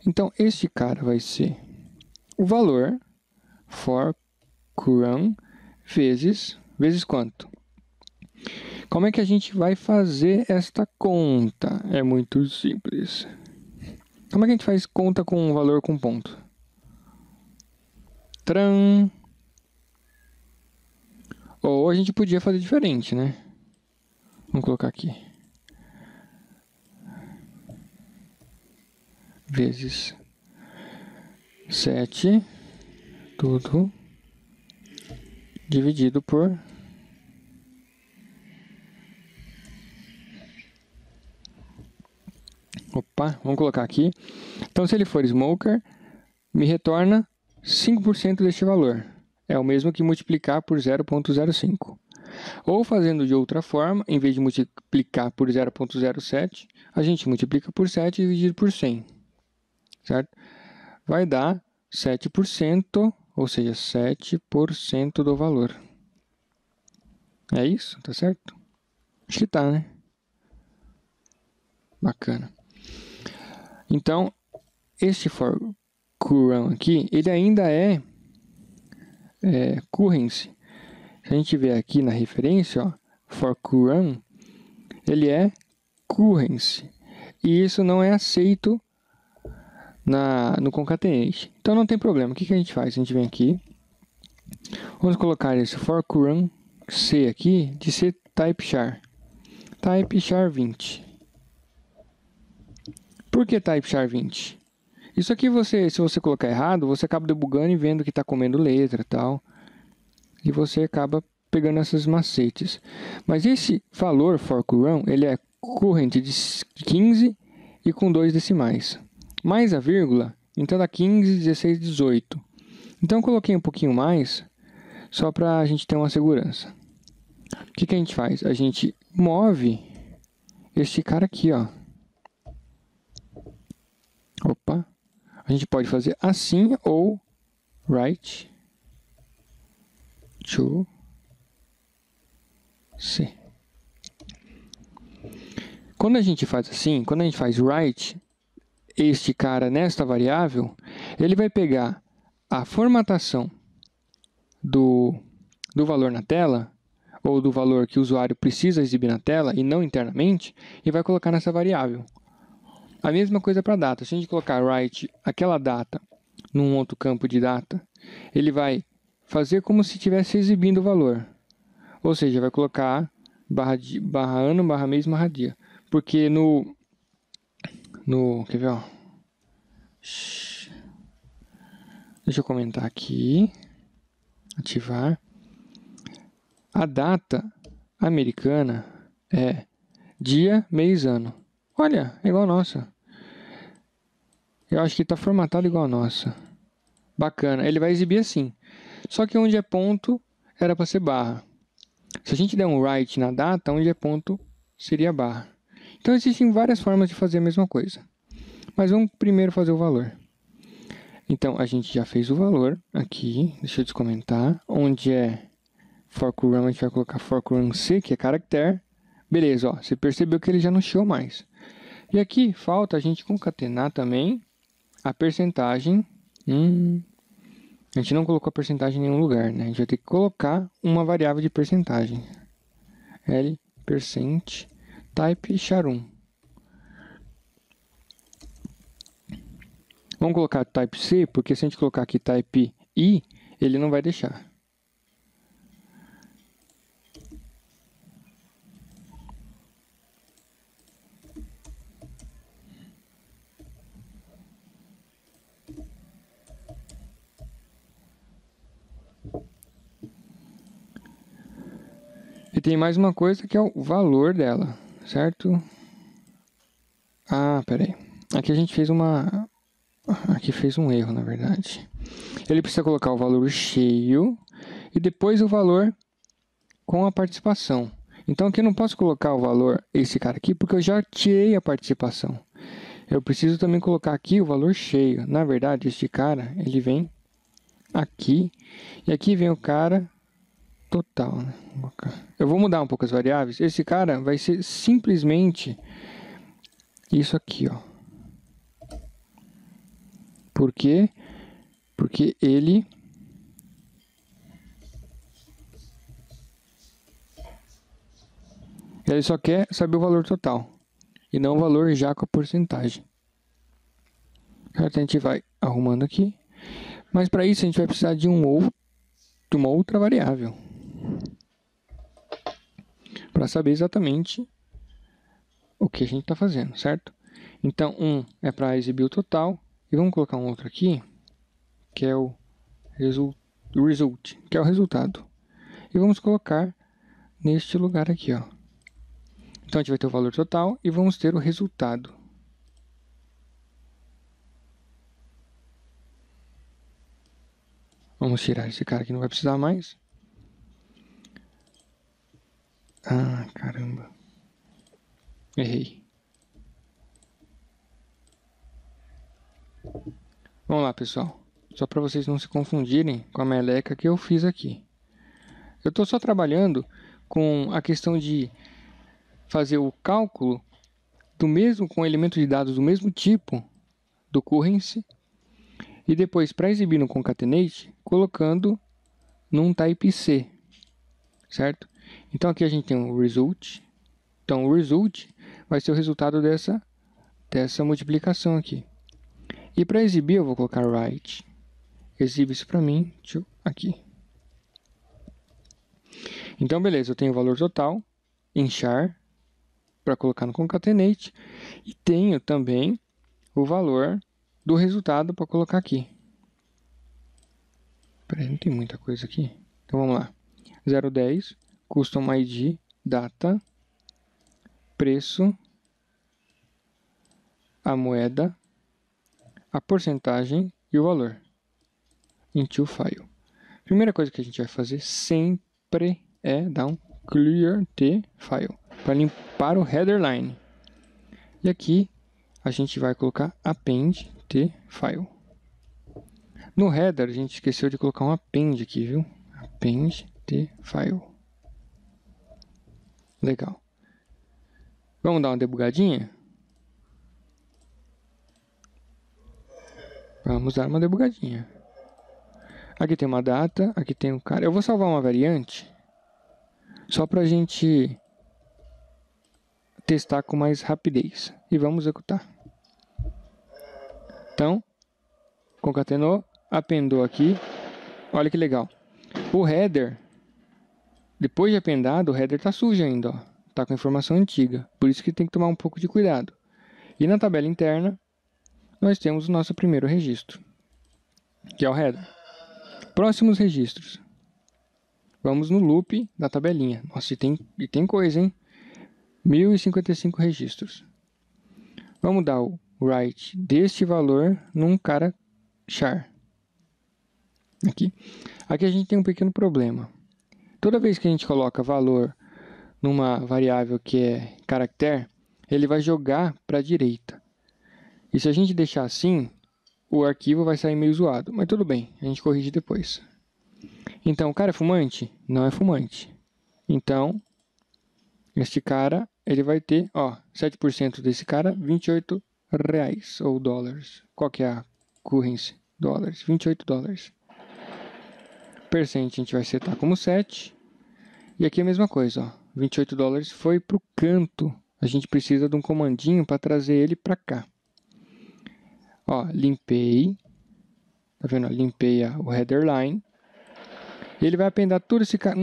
[SPEAKER 1] Então, este cara vai ser o valor for current vezes quanto? Como é que a gente vai fazer esta conta? É muito simples. Como é que a gente faz conta com um valor com ponto? Tran. Ou a gente podia fazer diferente, né? Vamos colocar aqui. Vezes 7, tudo dividido por... Opa, vamos colocar aqui. Então, se ele for smoker, me retorna 5% deste valor. É o mesmo que multiplicar por 0,05. Ou fazendo de outra forma, em vez de multiplicar por 0,07, a gente multiplica por 7 dividido por 100. Certo? Vai dar 7%, ou seja, 7% do valor. É isso? Tá certo? Acho que tá, né? Bacana. Então, este for current aqui, ele ainda é currency. Se a gente ver aqui na referência, ó, for current, ele é currency. E isso não é aceito no concatenate. Então não tem problema. O que a gente faz? A gente vem aqui. Vamos colocar esse for current C aqui de ser type char. Type char 20. Por que type char 20? Isso aqui, se você colocar errado, você acaba debugando e vendo que está comendo letra e tal. E você acaba pegando esses macetes. Mas esse valor for current, ele é current de 15 e com 2 decimais. Mais a vírgula, então dá 15, 16, 18. Então eu coloquei um pouquinho mais, só para a gente ter uma segurança. O que a gente faz? A gente move este cara aqui, ó. Opa. A gente pode fazer assim ou right to C. Quando a gente faz assim, quando a gente faz write, este cara nesta variável, ele vai pegar a formatação do valor na tela, ou do valor que o usuário precisa exibir na tela, e não internamente, e vai colocar nessa variável. A mesma coisa para data. Se a gente colocar write aquela data num outro campo de data, ele vai fazer como se estivesse exibindo o valor. Ou seja, vai colocar barra ano, barra mês, barra dia. Porque quer ver, ó? Deixa eu comentar aqui. Ativar. A data americana é dia, mês, ano. Olha, é igual a nossa. Eu acho que está formatado igual a nossa. Bacana. Ele vai exibir assim. Só que onde é ponto, era para ser barra. Se a gente der um write na data, onde é ponto, seria barra. Então, existem várias formas de fazer a mesma coisa. Mas vamos primeiro fazer o valor. Então, a gente já fez o valor aqui. Deixa eu descomentar. Onde é for current, a gente vai colocar for current C, que é caractere. Beleza, ó. Você percebeu que ele já não chiou mais. E aqui, falta a gente concatenar também a percentagem. A gente não colocou a percentagem em nenhum lugar, né? A gente vai ter que colocar uma variável de percentagem. L, percent, type char1. Vamos colocar type C, porque se a gente colocar aqui type I, ele não vai deixar. E tem mais uma coisa que é o valor dela, certo? Ah, peraí. Aqui a gente fez Aqui fez um erro, na verdade. Ele precisa colocar o valor cheio e depois o valor com a participação. Então aqui eu não posso colocar o valor, esse cara aqui, porque eu já tirei a participação. Eu preciso também colocar aqui o valor cheio. Na verdade, este cara, ele vem aqui. E aqui vem o cara total, né? Eu vou mudar um pouco as variáveis. Esse cara vai ser simplesmente isso aqui, ó. Por quê? Porque ele só quer saber o valor total e não o valor já com a porcentagem. Certo? A gente vai arrumando aqui. Mas para isso a gente vai precisar de uma outra variável para saber exatamente o que a gente está fazendo, certo? Então, é para exibir o total. E vamos colocar um outro aqui, que é o result, que é o resultado. E vamos colocar neste lugar aqui, ó. Então, a gente vai ter o valor total e vamos ter o resultado. Vamos tirar esse cara que não vai precisar mais. Ah, caramba. Errei. Vamos lá, pessoal. Só para vocês não se confundirem com a meleca que eu fiz aqui. Eu estou só trabalhando com a questão de fazer o cálculo com elementos de dados do mesmo tipo do currency e depois para exibir no concatenate colocando num type C, certo? Então aqui a gente tem o result. Então o result vai ser o resultado dessa multiplicação aqui. E para exibir eu vou colocar write. Exibe isso para mim aqui. Então beleza, eu tenho o valor total em char para colocar no concatenate e tenho também o valor do resultado para colocar aqui. Peraí, não tem muita coisa aqui. Então vamos lá. 010, custom ID, data, preço, a moeda, a porcentagem e o valor. Into file. Primeira coisa que a gente vai fazer sempre é dar um clear the file para limpar o header line. E aqui a gente vai colocar append the file. No header a gente esqueceu de colocar um append aqui, viu? Append htfile. Legal. Vamos dar uma debugadinha? Vamos dar uma debugadinha. Aqui tem uma data, aqui tem um cara. Eu vou salvar uma variante, só pra gente testar com mais rapidez. E vamos executar. Então, concatenou, appendou aqui. Olha que legal. O header, depois de appendado, o header tá sujo ainda, ó. Tá com informação antiga. Por isso que tem que tomar um pouco de cuidado. E na tabela interna, nós temos o nosso primeiro registro, que é o header. Próximos registros. Vamos no loop da tabelinha. Nossa, e tem coisa, hein? 1055 registros. Vamos dar o write deste valor num cara char. Aqui a gente tem um pequeno problema. Toda vez que a gente coloca valor numa variável que é caractere, ele vai jogar para a direita. E se a gente deixar assim, o arquivo vai sair meio zoado. Mas tudo bem, a gente corrige depois. Então, o cara é fumante? Não é fumante. Então, este cara, ele vai ter, ó, 7% desse cara, 28 reais ou dólares. Qual que é a currency? Dólares, 28 dólares. Percent a gente vai setar como 7. E aqui é a mesma coisa, ó. 28 dólares foi para o canto. A gente precisa de um comandinho para trazer ele para cá. Ó, limpei. Tá vendo? Limpei o header line. E ele vai apendar tudo esse cara.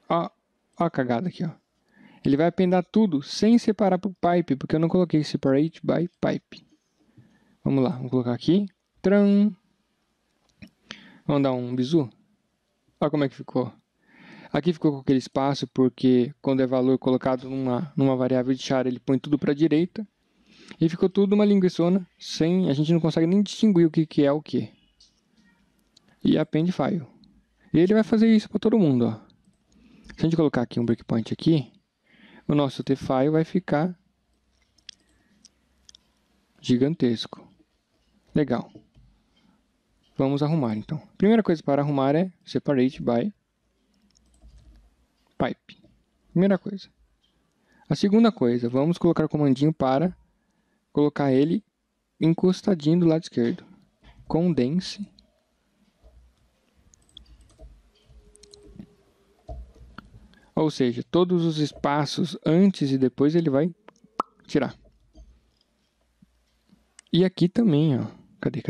[SPEAKER 1] Ó a cagada aqui, ó. Ele vai apendar tudo sem separar para o pipe, porque eu não coloquei separate by pipe. Vamos lá, vamos colocar aqui. Tran. Vamos dar um bizu. Olha como é que ficou. Aqui ficou com aquele espaço, porque quando é valor colocado numa variável de char, ele põe tudo para a direita. E ficou tudo uma linguiçona, a gente não consegue nem distinguir o que é o que. E append file. E ele vai fazer isso para todo mundo, ó. Se a gente colocar aqui um breakpoint aqui, o nosso tfile vai ficar gigantesco. Legal. Vamos arrumar, então. Primeira coisa para arrumar é separate by pipe. Primeira coisa. A segunda coisa, vamos colocar o comandinho para colocar ele encostadinho do lado esquerdo. Condense. Ou seja, todos os espaços antes e depois ele vai tirar. E aqui também, ó. Cadê?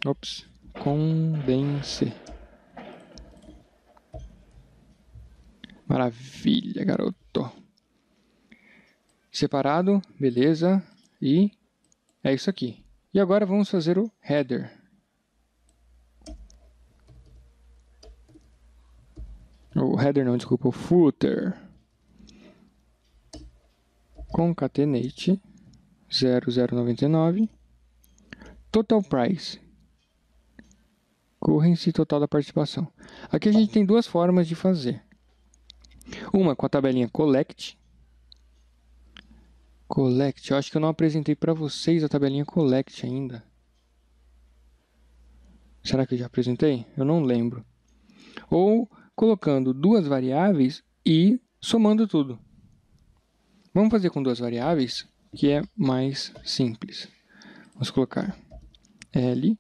[SPEAKER 1] Ops. Condense. Maravilha, garoto. Separado, beleza. E é isso aqui. E agora vamos fazer o header. O header não, desculpa, o footer. Concatenate 0099 total price. Currency total da participação. Aqui a gente tem duas formas de fazer. Uma com a tabelinha collect. Collect, eu acho que eu não apresentei para vocês a tabelinha collect ainda. Será que eu já apresentei? Eu não lembro. Ou colocando duas variáveis e somando tudo. Vamos fazer com duas variáveis, que é mais simples. Vamos colocar L.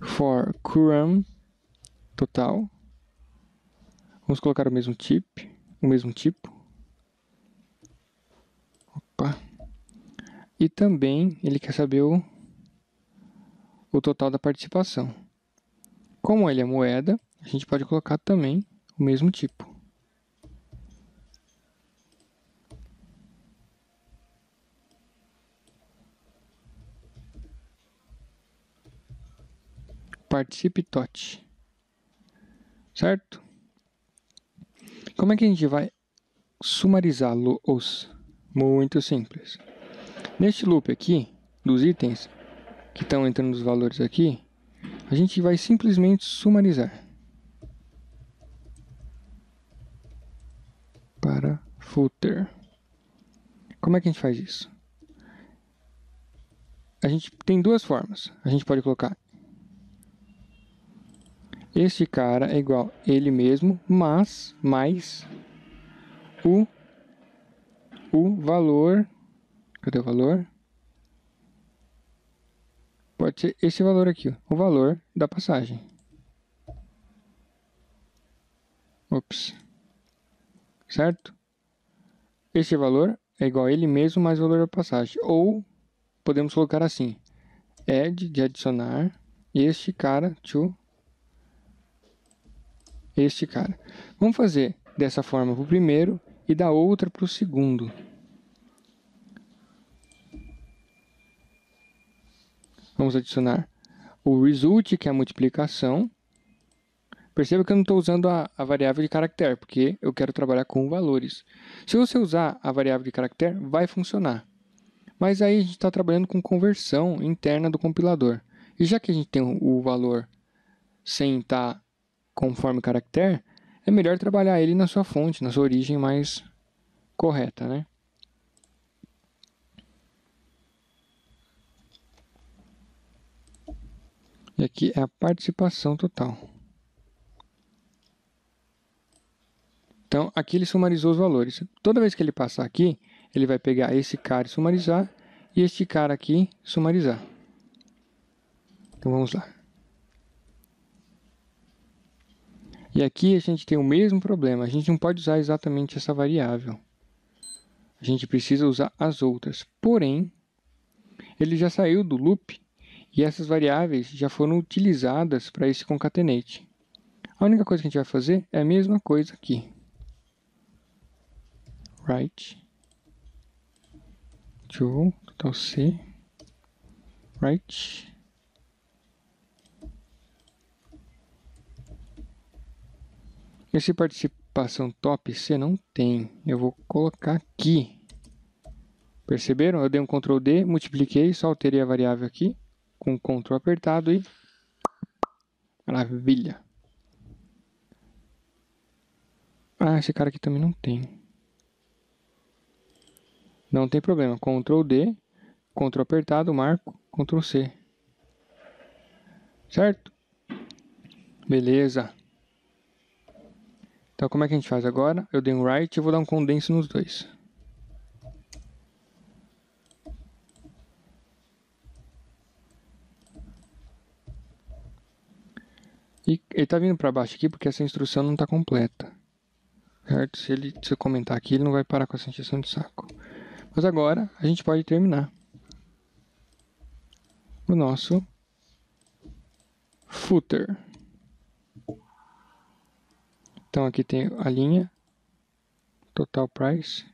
[SPEAKER 1] For current total. Vamos colocar o mesmo tipo. Opa. E também ele quer saber o total da participação. Como ele é moeda, a gente pode colocar também o mesmo tipo. Participe tot. Certo? Como é que a gente vai sumarizá-los? Muito simples. Neste loop aqui, dos itens que estão entrando nos valores aqui, a gente vai simplesmente sumarizar. Para footer. Como é que a gente faz isso? a gente tem duas formas. A gente pode colocar este cara é igual ele mesmo, mas mais o valor. Cadê o valor? Pode ser esse valor aqui, ó, o valor da passagem. Ops. Certo? Este valor é igual a ele mesmo mais o valor da passagem. Ou podemos colocar assim: add, de adicionar, este cara to este cara. Vamos fazer dessa forma para o primeiro e da outra para o segundo. Vamos adicionar o result, que é a multiplicação. Perceba que eu não estou usando a variável de caractere, porque eu quero trabalhar com valores. Se você usar a variável de caractere, vai funcionar. Mas aí a gente está trabalhando com conversão interna do compilador. E já que a gente tem o valor sem estar conforme caractere, é melhor trabalhar ele na sua fonte, na sua origem mais correta, né? E aqui é a participação total. Então, aqui ele sumarizou os valores. Toda vez que ele passar aqui, ele vai pegar esse cara e sumarizar, e este cara aqui sumarizar. Então, vamos lá. E aqui a gente tem o mesmo problema. A gente não pode usar exatamente essa variável. A gente precisa usar as outras. Porém, ele já saiu do loop e essas variáveis já foram utilizadas para esse concatenate. A única coisa que a gente vai fazer é a mesma coisa aqui. Write to total C. Write. Esse participação top C não tem. Eu vou colocar aqui. Perceberam? Eu dei um Ctrl D, multipliquei, só alterei a variável aqui, com Ctrl apertado e... Maravilha! Ah, esse cara aqui também não tem. Não tem problema. Ctrl D, Ctrl apertado, marco, Ctrl C. Certo? Beleza. Então, como é que a gente faz agora? Eu dei um write e vou dar um condense nos dois. E ele está vindo para baixo aqui porque essa instrução não está completa. Certo? Se eu comentar aqui, ele não vai parar com essa encheção de saco. Mas agora a gente pode terminar o nosso footer. Então aqui tem a linha total price.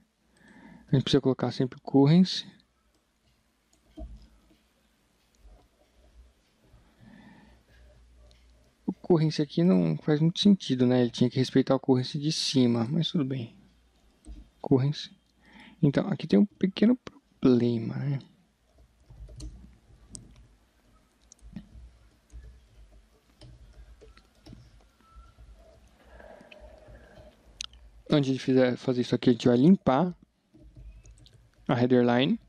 [SPEAKER 1] A gente precisa colocar sempre o currency. O currency aqui não faz muito sentido, né? Ele tinha que respeitar o currency de cima, mas tudo bem. Currency. Então aqui tem um pequeno problema, né? Antes de fazer isso aqui, a gente vai limpar a header line.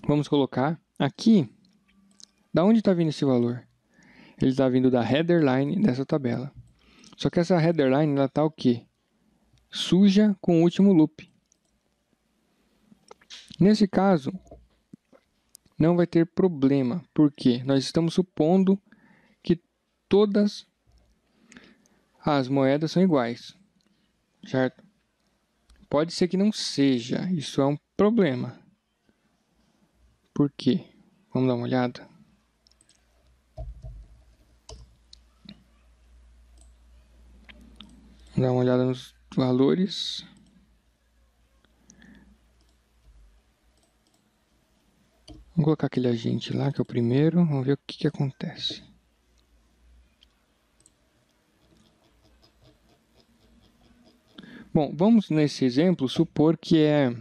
[SPEAKER 1] Vamos colocar aqui. Da onde está vindo esse valor? Ele está vindo da header line dessa tabela. Só que essa header line ela está o quê? Suja com o último loop. Nesse caso, não vai ter problema, porque nós estamos supondo que todas as moedas são iguais, certo? Pode ser que não seja, isso é um problema. Por quê? Vamos dar uma olhada. Vamos dar uma olhada nos valores. Vamos colocar aquele agente lá, que é o primeiro. Vamos ver o que acontece. Bom, vamos nesse exemplo supor que é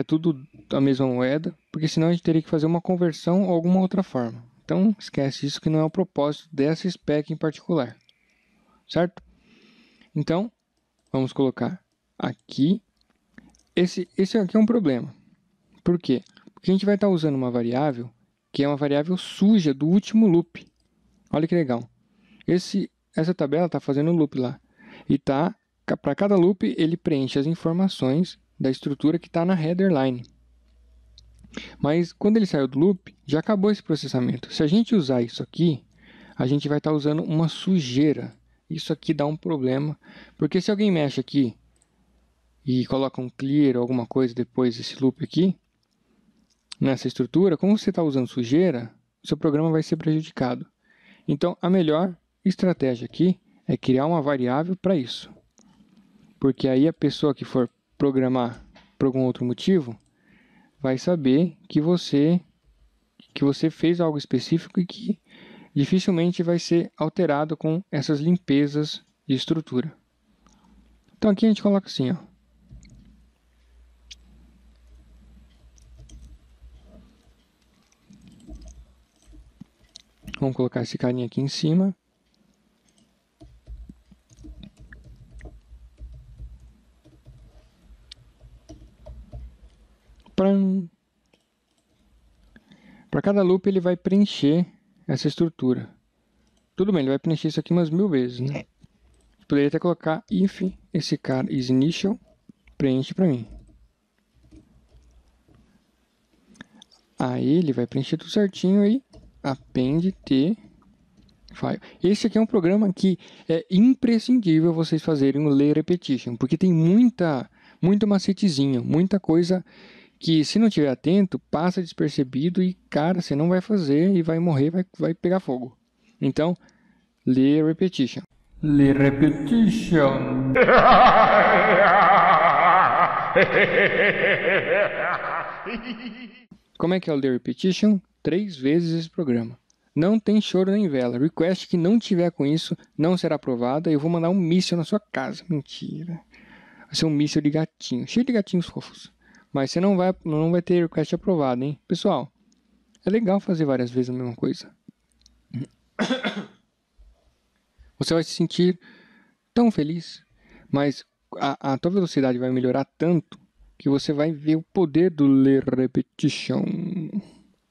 [SPEAKER 1] tudo a mesma moeda, porque senão a gente teria que fazer uma conversão ou alguma outra forma. Então, esquece isso que não é o propósito dessa spec em particular. Certo? Então, vamos colocar aqui. Esse aqui é um problema. Por quê? Porque a gente vai estar usando uma variável que é uma variável suja do último loop. Olha que legal. Essa tabela está fazendo um loop lá. E para cada loop, ele preenche as informações da estrutura que está na header line. Mas quando ele saiu do loop, já acabou esse processamento. Se a gente usar isso aqui, a gente vai estar usando uma sujeira. Isso aqui dá um problema, porque se alguém mexe aqui e coloca um clear ou alguma coisa depois desse loop aqui, nessa estrutura, como você está usando sujeira, o seu programa vai ser prejudicado. Então, a melhor estratégia aqui é criar uma variável para isso. Porque aí a pessoa que for programar por algum outro motivo, vai saber que você fez algo específico e que dificilmente vai ser alterado com essas limpezas de estrutura. Então aqui a gente coloca assim, ó. Vamos colocar esse carinha aqui em cima. Para cada loop ele vai preencher essa estrutura. Tudo bem, ele vai preencher isso aqui umas 1000 vezes, né? Poderia até colocar if esse cara is initial, preenche para mim. Aí ele vai preencher tudo certinho aí. Append t file. Esse aqui é um programa que é imprescindível vocês fazerem o lay repetition, porque tem muito macetezinho, muita coisa que se não tiver atento, passa despercebido e, cara, você não vai fazer e vai morrer, vai pegar fogo. Então, lay repetition. Lay repetition. Como é que é o lay repetition? 3 vezes esse programa. Não tem choro nem vela. Request que não tiver com isso não será aprovada e eu vou mandar um míssil na sua casa. Mentira. Vai ser um míssil de gatinho, cheio de gatinhos fofos. Mas você não vai ter request aprovado, hein? Pessoal, é legal fazer várias vezes a mesma coisa. Você vai se sentir tão feliz, mas a tua velocidade vai melhorar tanto que você vai ver o poder do lay repetition.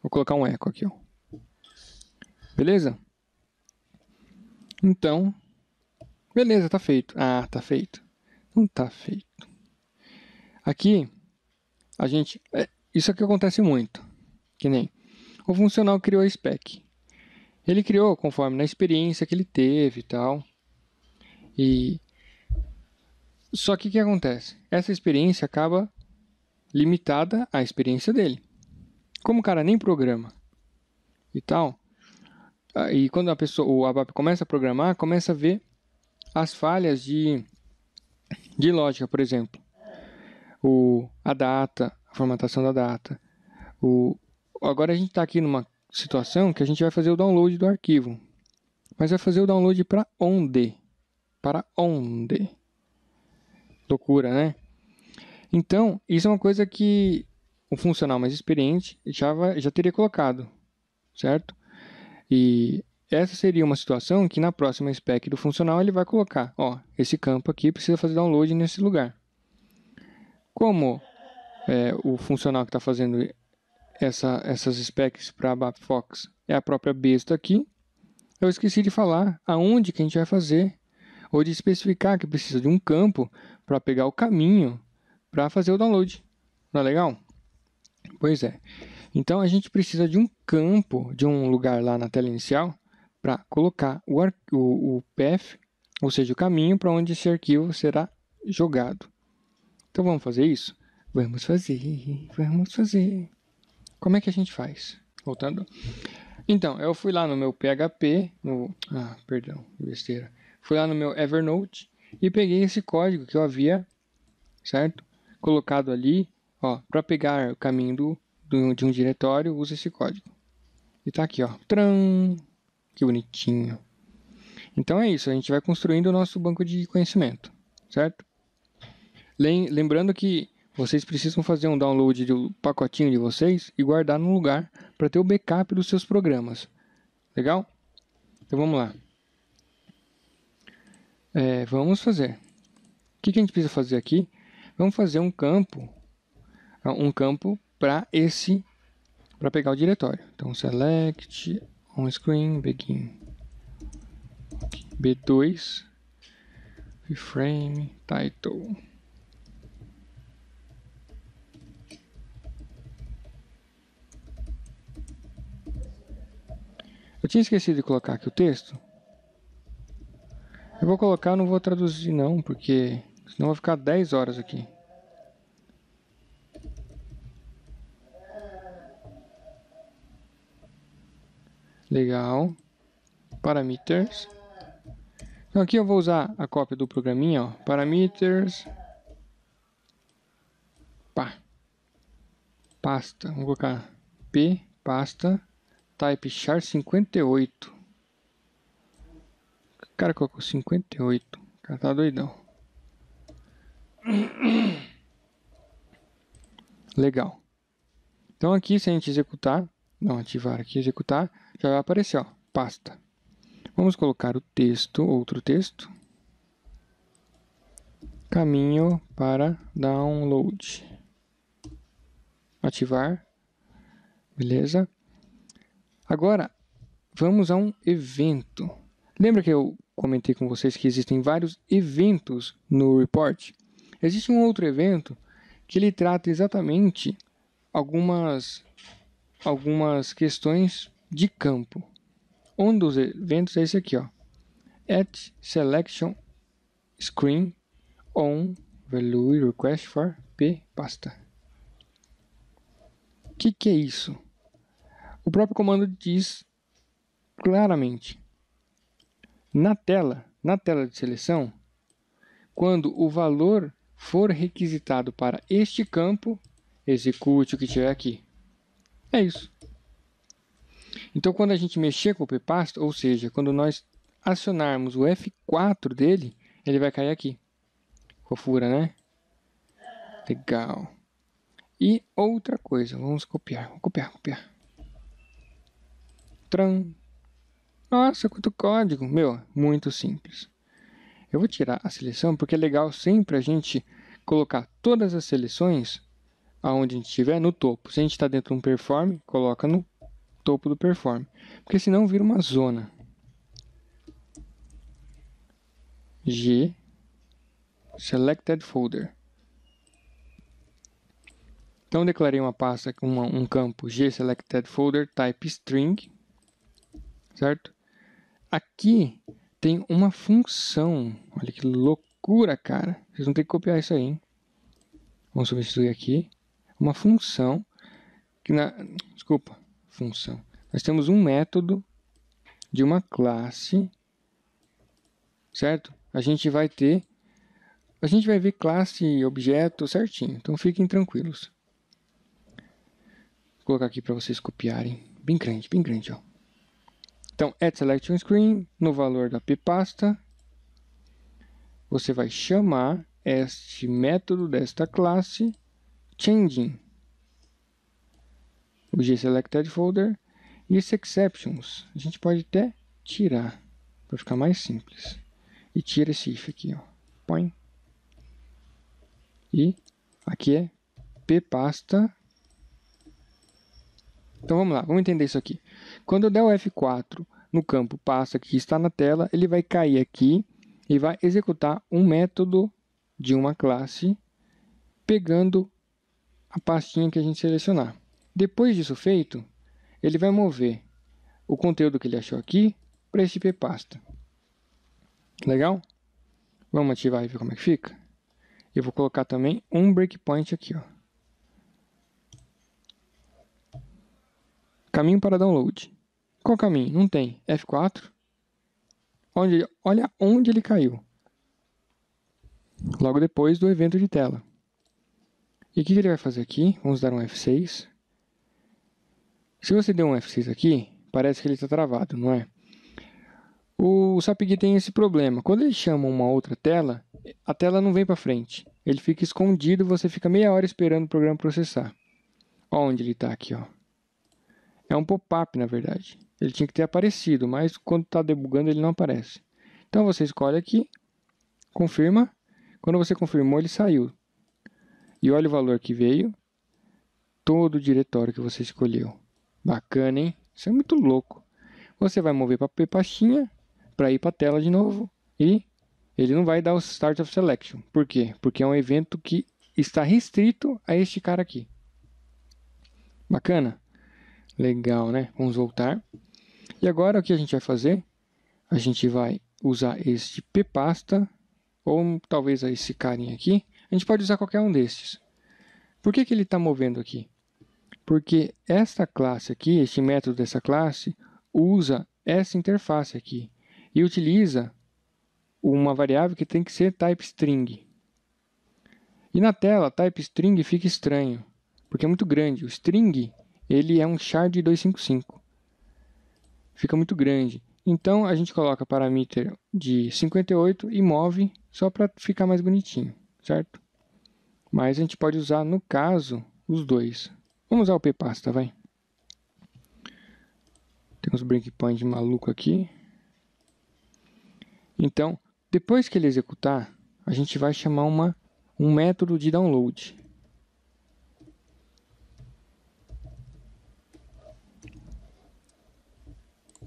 [SPEAKER 1] Vou colocar um eco aqui, ó. Beleza? Então, beleza, tá feito. Ah, tá feito. Não tá feito. Aqui, isso aqui acontece muito. Que nem o funcional criou a spec. Ele criou conforme na experiência que ele teve e tal. Só que o que acontece? Essa experiência acaba limitada à experiência dele. Como o cara nem programa e tal, e quando o ABAP começa a programar, começa a ver as falhas de lógica, por exemplo. A data, a formatação da data. Agora a gente está aqui numa situação que a gente vai fazer o download do arquivo. Mas vai fazer o download para onde? Para onde? Loucura, né? Então, isso é uma coisa que um funcional mais experiente já teria colocado, certo? E essa seria uma situação que na próxima spec do funcional ele vai colocar, ó, esse campo aqui precisa fazer download nesse lugar. Como o funcional que está fazendo essas specs para ABAP Fox é a própria besta aqui, eu esqueci de falar aonde que a gente vai fazer, ou de especificar que precisa de um campo para pegar o caminho para fazer o download. Não é legal? Pois é. Então a gente precisa de um campo, de um lugar lá na tela inicial, para colocar o path, ou seja, o caminho para onde esse arquivo será jogado. Então vamos fazer isso? Vamos fazer. Como é que a gente faz? Voltando. Então, eu fui lá no meu PHP, perdão, besteira. Fui lá no meu Evernote e peguei esse código que eu havia, certo? Colocado ali, ó, para pegar o caminho de um diretório, usa esse código. E tá aqui, ó. Tram! Que bonitinho. Então é isso, a gente vai construindo o nosso banco de conhecimento, certo? Lembrando que vocês precisam fazer um download do pacotinho de vocês e guardar num lugar para ter o backup dos seus programas. Legal? Então vamos lá. Vamos fazer. O que a gente precisa fazer aqui? Vamos fazer um campo para pegar o diretório. Então, select on screen begin. B2 reframe title. Eu tinha esquecido de colocar aqui o texto. Eu vou colocar, não vou traduzir não, porque senão vai ficar 10 horas aqui. Legal. Parameters. Então aqui eu vou usar a cópia do programinha, ó. Parameters. Pasta. Vou colocar P, pasta. Type char 58. O cara colocou 58. O cara tá doidão. Legal. Então aqui, se a gente executar, não ativar aqui, executar, já vai aparecer, ó, pasta. Vamos colocar o texto, outro texto. Caminho para download. Ativar. Beleza. Agora, vamos a um evento. Lembra que eu comentei com vocês que existem vários eventos no report? Existe um outro evento que ele trata exatamente algumas questões de campo. Um dos eventos é esse aqui, ó. At selection screen on value request for p pasta. O que é isso? O próprio comando diz claramente. Na tela de seleção, quando o valor for requisitado para este campo, execute o que tiver aqui. É isso. Então, quando a gente mexer com o ppasta, ou seja, quando nós acionarmos o F4 dele, ele vai cair aqui. Fofura, né? Legal. E outra coisa, vamos copiar. Vou copiar. Tran. Nossa, quanto código. Meu, muito simples. Eu vou tirar a seleção porque é legal sempre a gente colocar todas as seleções aonde a gente estiver no topo. Se a gente está dentro de um perform, coloca no topo do perform. Porque senão vira uma zona. G selected folder. Então declarei uma pasta com um campo G selected folder type string, certo? Aqui tem uma função. Olha que loucura, cara. Vocês vão ter que copiar isso aí, hein? Vamos substituir aqui uma função que função. Nós temos um método de uma classe, certo? A gente vai ver classe e objeto certinho. Então fiquem tranquilos. Vou colocar aqui para vocês copiarem. Bem grande, ó. Então, at selection screen, no valor da ppasta, você vai chamar este método desta classe changing o gSelectedFolder e esse exceptions. A gente pode até tirar para ficar mais simples. E tira esse if aqui, ó. Põe. E aqui é ppasta. Então vamos lá, vamos entender isso aqui. Quando eu der o F4 no campo pasta que está na tela, ele vai cair aqui e vai executar um método de uma classe pegando a pastinha que a gente selecionar. Depois disso feito, ele vai mover o conteúdo que ele achou aqui para esse ppasta. Legal? Vamos ativar e ver como é que fica? Eu vou colocar também um breakpoint aqui, ó. Caminho para download. Qual caminho? Não tem. F4. Olha onde ele caiu. Logo depois do evento de tela. E o que ele vai fazer aqui? Vamos dar um F6. Se você der um F6 aqui, parece que ele está travado, não é? O SAPGui tem esse problema. Quando ele chama uma outra tela, a tela não vem para frente. Ele fica escondido, você fica meia hora esperando o programa processar. Olha onde ele está aqui, ó. É um pop-up, na verdade. Ele tinha que ter aparecido, mas quando está debugando ele não aparece. Então você escolhe aqui, confirma. Quando você confirmou, ele saiu. E olha o valor que veio. todo o diretório que você escolheu. Bacana, hein? Isso é muito louco. Você vai mover para pastinha, para ir para a tela de novo, e ele não vai dar o Start of Selection. Por quê? Porque é um evento que está restrito a este cara aqui. Bacana? Legal, né? Vamos voltar. E agora o que a gente vai fazer? A gente vai usar este ppasta, ou talvez esse carinha aqui. A gente pode usar qualquer um destes. Por que ele está movendo aqui? Porque esta classe aqui, este método dessa classe, usa essa interface aqui e utiliza uma variável que tem que ser typeString. E na tela, typeString fica estranho, porque é muito grande. O string, ele é um char de 255. Fica muito grande. Então, a gente coloca parameter de 58 e move só para ficar mais bonitinho, certo? Mas a gente pode usar, no caso, os dois. Vamos usar o ppasta, vai. Tem uns breakpoints maluco aqui. Então, depois que ele executar, a gente vai chamar um método de download.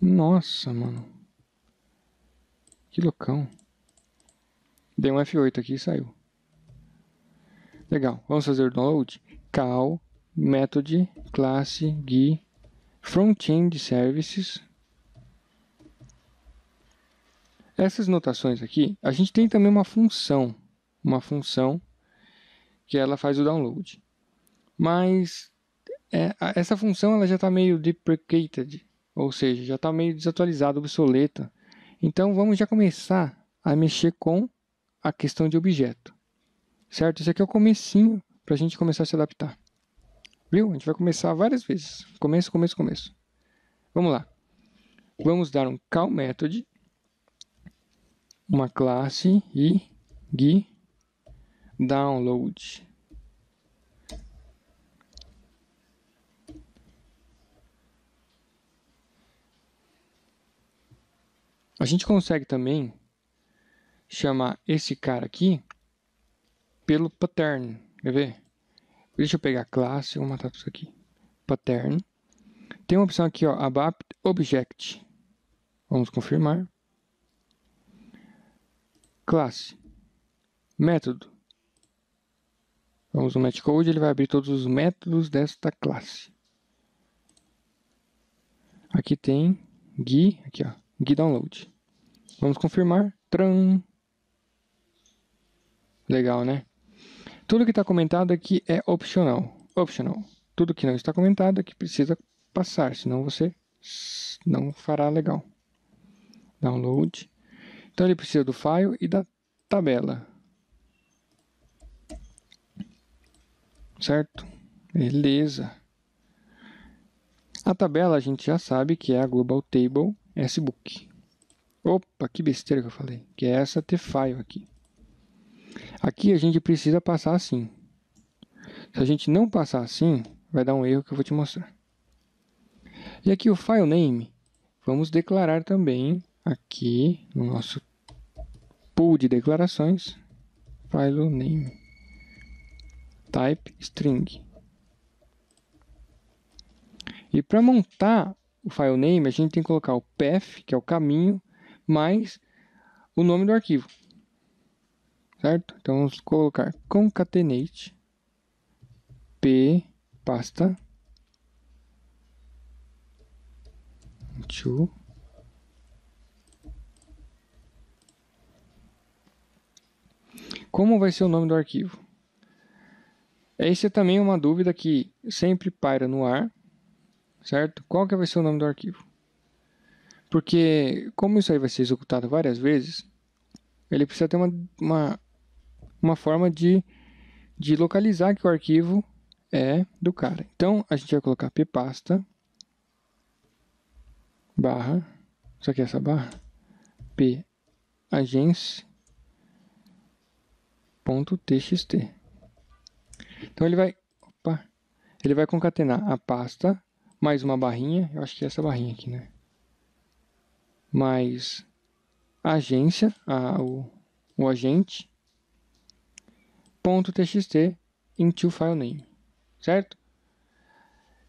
[SPEAKER 1] Nossa, mano. Que loucão. Dei um F8 aqui e saiu. Legal. Vamos fazer o download? Call, method, classe, GUI, frontend services. Essas notações aqui, a gente tem também uma função que ela faz o download. Mas essa função ela já está meio deprecated, ou seja, já está meio desatualizada, obsoleta. Então vamos já começar a mexer com a questão de objeto. Certo? Isso aqui é o comecinho para a gente começar a se adaptar. Viu? A gente vai começar várias vezes. Começo. Vamos lá. Vamos dar um call method, uma classe e GUI download. A gente consegue também chamar esse cara aqui pelo pattern. Quer ver? Deixa eu pegar a classe, vou matar tudo isso aqui. Pattern. Tem uma opção aqui, ó, ABAP Object. Vamos confirmar. Classe. Método. Vamos no netcode, ele vai abrir todos os métodos desta classe. Aqui tem GUI, aqui ó, GUI download. Vamos confirmar. Tran. Legal, né? Tudo que está comentado aqui é opcional. Tudo que não está comentado aqui precisa passar, senão você não fará legal. Download. Então ele precisa do file e da tabela. Certo? Beleza. A tabela a gente já sabe que é a Global Table SBook. Opa, que besteira que eu falei. Que é essa tfile aqui. Aqui a gente precisa passar assim. Se a gente não passar assim, vai dar um erro que eu vou te mostrar. E aqui o file name, vamos declarar também aqui no nosso pool de declarações, file name, type string. E para montar o file name, a gente tem que colocar o path, que é o caminho, mais o nome do arquivo. Certo? Então vamos colocar concatenate ppasta to como vai ser o nome do arquivo? Essa é também uma dúvida que sempre paira no ar, certo? Qual que vai ser o nome do arquivo? Porque como isso aí vai ser executado várias vezes, ele precisa ter uma forma de localizar que o arquivo é do cara. Então a gente vai colocar ppasta barra, só que essa barra, pagence.txt. Então ele vai concatenar a pasta mais uma barrinha, eu acho que é essa barrinha aqui, né? Mais a agência, o agente, .txt into file name, certo?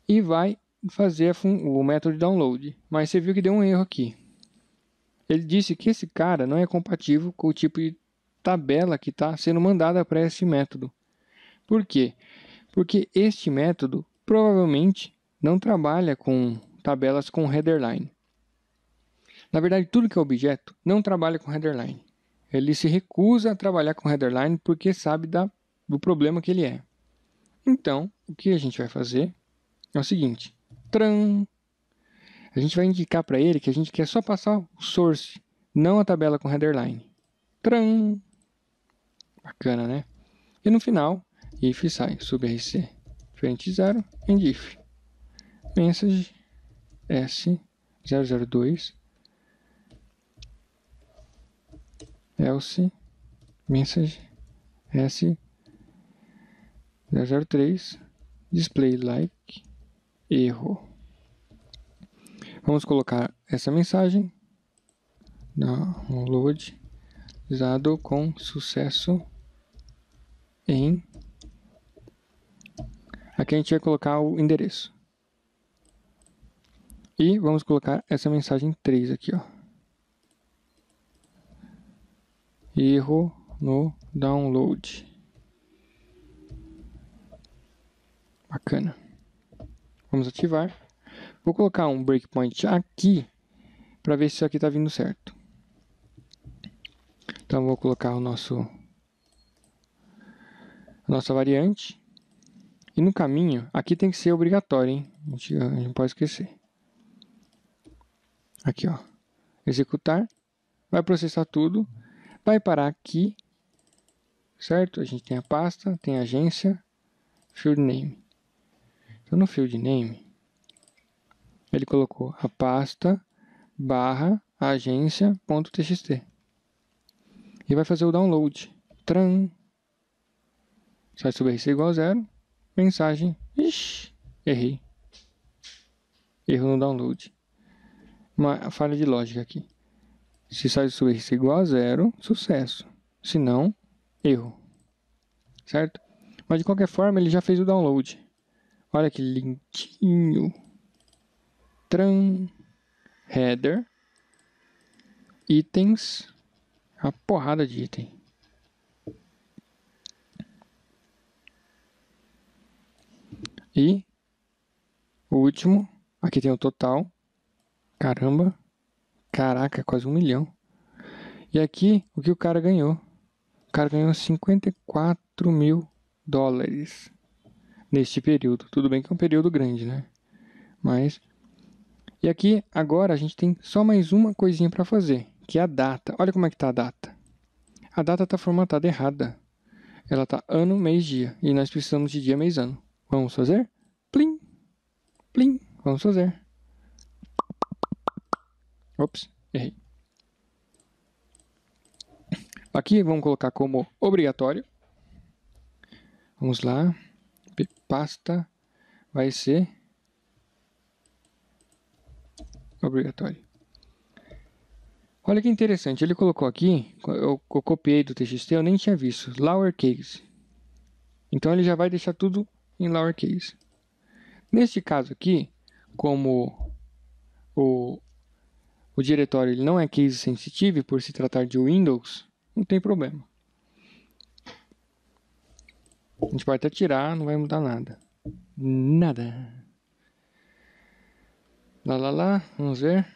[SPEAKER 1] e vai fazer o método de download. Mas você viu que deu um erro aqui. Ele disse que esse cara não é compatível com o tipo de tabela que está sendo mandada para esse método. Por quê? Porque este método provavelmente não trabalha com tabelas com headerline. Na verdade, tudo que é objeto não trabalha com headerline. Ele se recusa a trabalhar com headerline porque sabe do problema que ele é. Então, o que a gente vai fazer é o seguinte. Tran! A gente vai indicar para ele que a gente quer só passar o source, não a tabela com headerline. Tran! Bacana, né? E no final, if sai subrc diferente de 0, and if message s002 else message s003 display like erro. Vamos colocar essa mensagem download usado com sucesso em. Aqui a gente vai colocar o endereço. E vamos colocar essa mensagem 3 aqui, ó. Erro no download. Bacana. Vamos ativar. Vou colocar um breakpoint aqui para ver se isso aqui está vindo certo. Então vou colocar a nossa variante. E no caminho, aqui tem que ser obrigatório, hein? A gente não pode esquecer. Aqui, ó. Executar. Vai processar tudo. Vai parar aqui. Certo? A gente tem a pasta, tem a agência, field name. Então no field name, ele colocou a pasta barra agência.txt. E vai fazer o download. Tran. Sai subrc igual a 0. Mensagem. Ixi, errei. Erro no download. Uma falha de lógica aqui. Se sai subrc igual a 0, sucesso. Se não, erro. Certo? Mas de qualquer forma, ele já fez o download. Olha que lindinho. Tran. Header. Itens. Uma porrada de item. E o último, aqui tem o total. Caramba. Caraca, quase 1 milhão. E aqui, o que o cara ganhou? O cara ganhou 54 mil dólares neste período. Tudo bem que é um período grande, né? Mas... E aqui, agora, a gente tem só mais uma coisinha para fazer, que é a data. Olha como é que tá a data. A data está formatada errada. Ela está ano, mês, dia. E nós precisamos de dia, mês, ano. Vamos fazer? Plim, plim. Vamos fazer. Ops, errei. Aqui vamos colocar como obrigatório. Vamos lá. Pasta vai ser obrigatório. Olha que interessante. Ele colocou aqui, eu copiei do TXT, eu nem tinha visto. Lowercase. Então ele já vai deixar tudo em lowercase. Neste caso aqui, como o diretório ele não é case sensitive por se tratar de Windows, não tem problema. A gente pode até tirar, não vai mudar nada. Nada. Lá, vamos ver.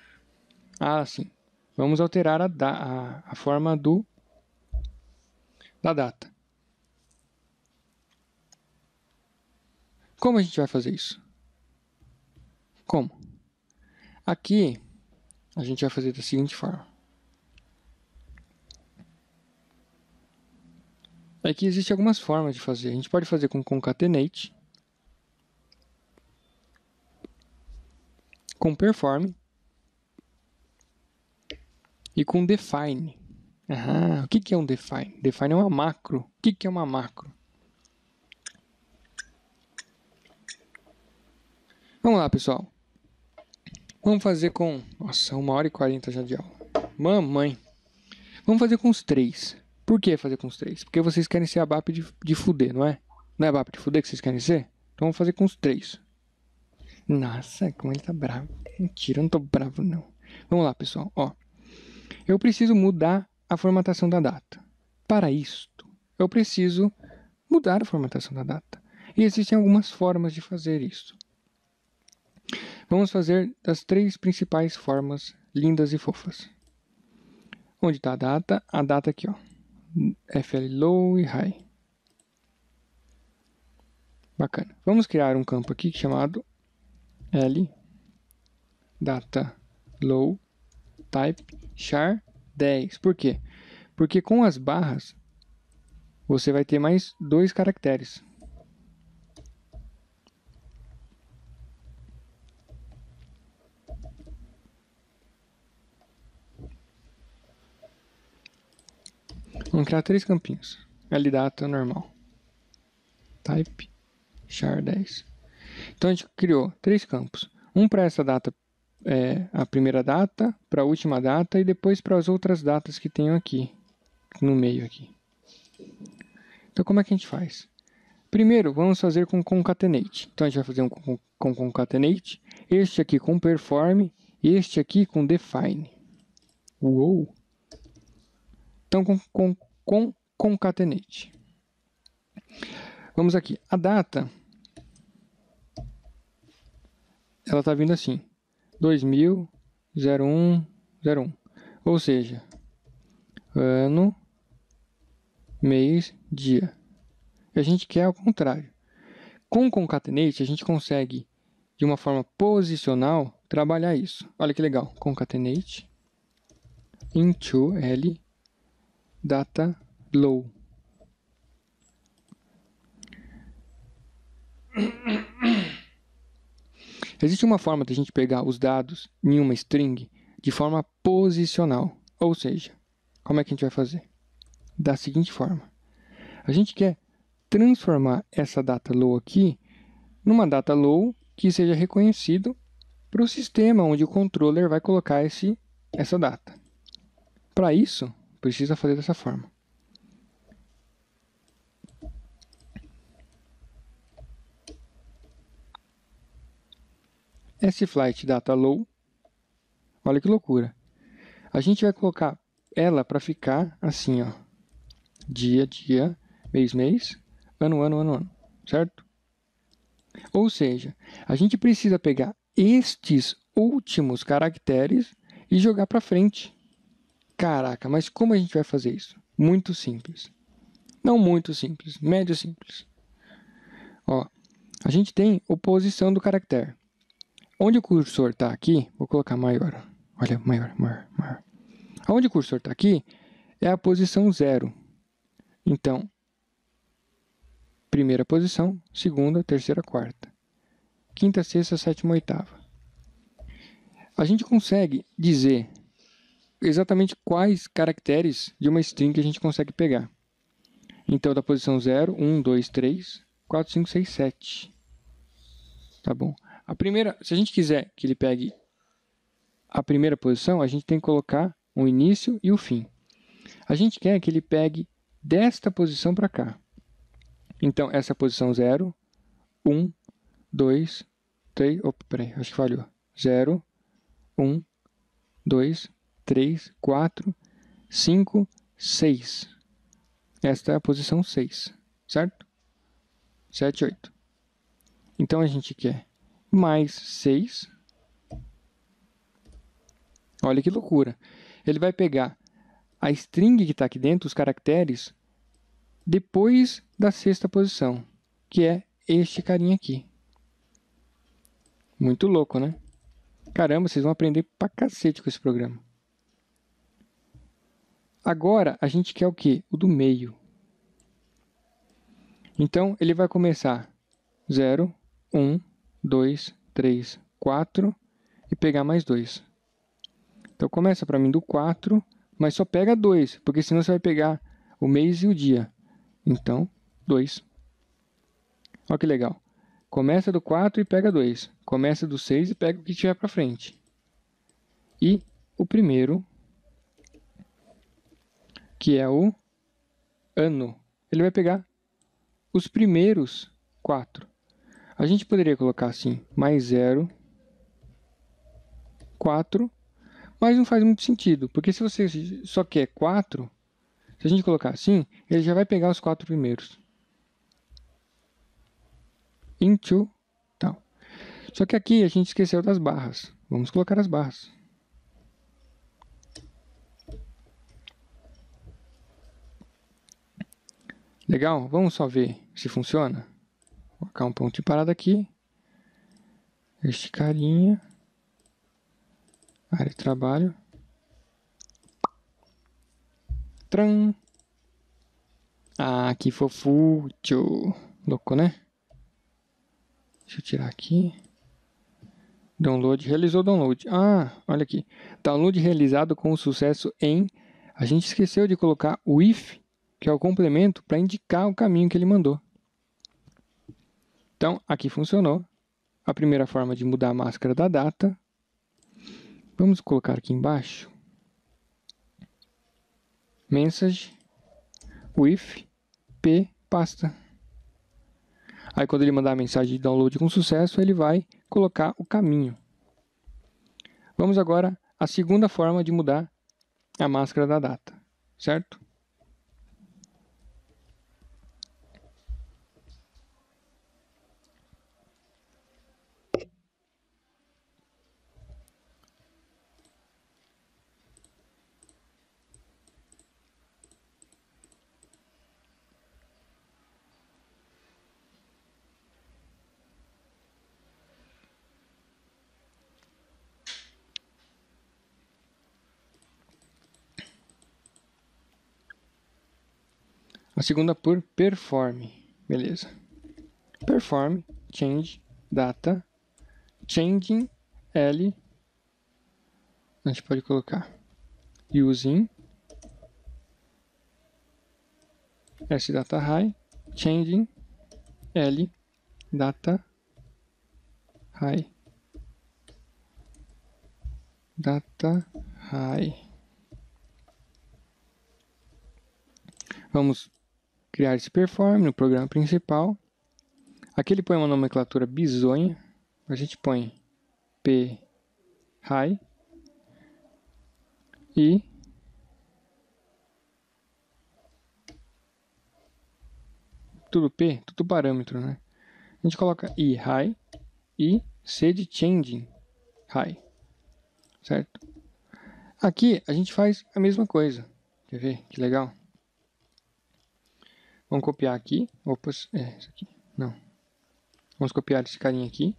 [SPEAKER 1] Ah, sim. Vamos alterar a forma da data. Como a gente vai fazer isso? Como? Aqui, a gente vai fazer da seguinte forma. Aqui existem algumas formas de fazer. A gente pode fazer com concatenate, com perform e com define. O que é um define? Define é uma macro. O que é uma macro? Vamos lá, pessoal. Vamos fazer com... Nossa, 1h40 já de aula. Mamãe. Vamos fazer com os 3. Por que fazer com os 3? Porque vocês querem ser ABAP de fuder, não é? Não é ABAP de fuder que vocês querem ser? Então vamos fazer com os 3. Nossa, como ele tá bravo. Mentira, eu não tô bravo, não. Vamos lá, pessoal. Ó, eu preciso mudar a formatação da data. Para isto, eu preciso mudar a formatação da data. E existem algumas formas de fazer isso. Vamos fazer das 3 principais formas lindas e fofas. Onde está a data? A data aqui, ó. FL low e high. Bacana. Vamos criar um campo aqui chamado L data low type char 10. Por quê? Porque com as barras você vai ter mais 2 caracteres. Vamos criar 3 campinhos. LData normal. Type char 10. Então a gente criou 3 campos. Um para essa data, a primeira data, para a última data e depois para as outras datas que tenho aqui, no meio aqui. Então como é que a gente faz? Primeiro, vamos fazer com concatenate. Então a gente vai fazer um com concatenate, este aqui com perform e este aqui com define. Uou! Então com concatenate. Vamos aqui. A data, ela está vindo assim, 2000, 01, 01. Ou seja, ano, mês, dia. E a gente quer ao contrário. Com concatenate, a gente consegue, de uma forma posicional, trabalhar isso. Olha que legal. Concatenate into L data low. Existe uma forma de a gente pegar os dados em uma string de forma posicional. Ou seja, como é que a gente vai fazer? Da seguinte forma. A gente quer transformar essa data low aqui numa data low que seja reconhecido para o sistema onde o controller vai colocar essa data. Para isso, precisa fazer dessa forma. sFlight data low. Olha que loucura. A gente vai colocar ela para ficar assim, ó. Dia, dia, mês, mês, ano, ano, ano, ano. Certo? Ou seja, a gente precisa pegar estes últimos caracteres e jogar para frente. Caraca, mas como a gente vai fazer isso? Muito simples. Não muito simples, médio simples. Ó, a gente tem oposição do caractere. Onde o cursor está aqui, vou colocar maior. Olha, maior, maior, maior. Onde o cursor está aqui é a posição 0. Então, primeira posição, segunda, terceira, quarta. Quinta, sexta, sétima, oitava. A gente consegue dizer exatamente quais caracteres de uma string que a gente consegue pegar. Então, da posição 0, 1, 2, 3, 4, 5, 6, 7. Tá bom? A primeira, se a gente quiser que ele pegue a primeira posição, a gente tem que colocar o início e o fim. A gente quer que ele pegue desta posição para cá. Então, essa posição 0, 1, 2, 3... Opa, peraí, acho que falhou. 0, 1, 2, 3, 4, 5, 6. Esta é a posição 6, certo? 7, 8. Então, a gente quer mais 6. Olha que loucura. Ele vai pegar a string que está aqui dentro, os caracteres, depois da sexta posição, que é este carinha aqui. Muito louco, né? Caramba, vocês vão aprender pra cacete com esse programa. Agora, a gente quer o quê? O do meio. Então, ele vai começar 0, 1, 2, 3, 4 e pegar mais 2. Então, começa para mim do 4, mas só pega 2, porque senão você vai pegar o mês e o dia. Então, 2. Olha que legal. Começa do 4 e pega 2. Começa do 6 e pega o que tiver para frente. E o primeiro, que é o ano, ele vai pegar os primeiros 4. A gente poderia colocar assim, mais 0, 4, mas não faz muito sentido, porque se você só quer 4, se a gente colocar assim, ele já vai pegar os 4 primeiros. Into, tal. Só que aqui a gente esqueceu das barras. Vamos colocar as barras. Legal? Vamos só ver se funciona. Vou colocar um ponto de parada aqui. Este carinha. Área de trabalho. Tran. Ah, que fofucho. Louco, né? Deixa eu tirar aqui. Download. Realizou o download. Ah, olha aqui. Download realizado com sucesso em... A gente esqueceu de colocar o if, que é o complemento, para indicar o caminho que ele mandou. Então, aqui funcionou. A primeira forma de mudar a máscara da data. Vamos colocar aqui embaixo. Message with p pasta. Aí quando ele mandar a mensagem de download com sucesso, ele vai colocar o caminho. Vamos agora à segunda forma de mudar a máscara da data, certo? A segunda por perform, beleza. Perform, change, data, changing, L, a gente pode colocar using, S data high, changing, L, data high, data high. Vamos criar esse perform no programa principal. Aqui ele põe uma nomenclatura bizonha. A gente põe P high e tudo P, tudo parâmetro, né? A gente coloca I high e C de changing high, certo? Aqui a gente faz a mesma coisa. Quer ver? Que legal. Vamos copiar aqui. Opa, isso aqui. Não. Vamos copiar esse carinha aqui.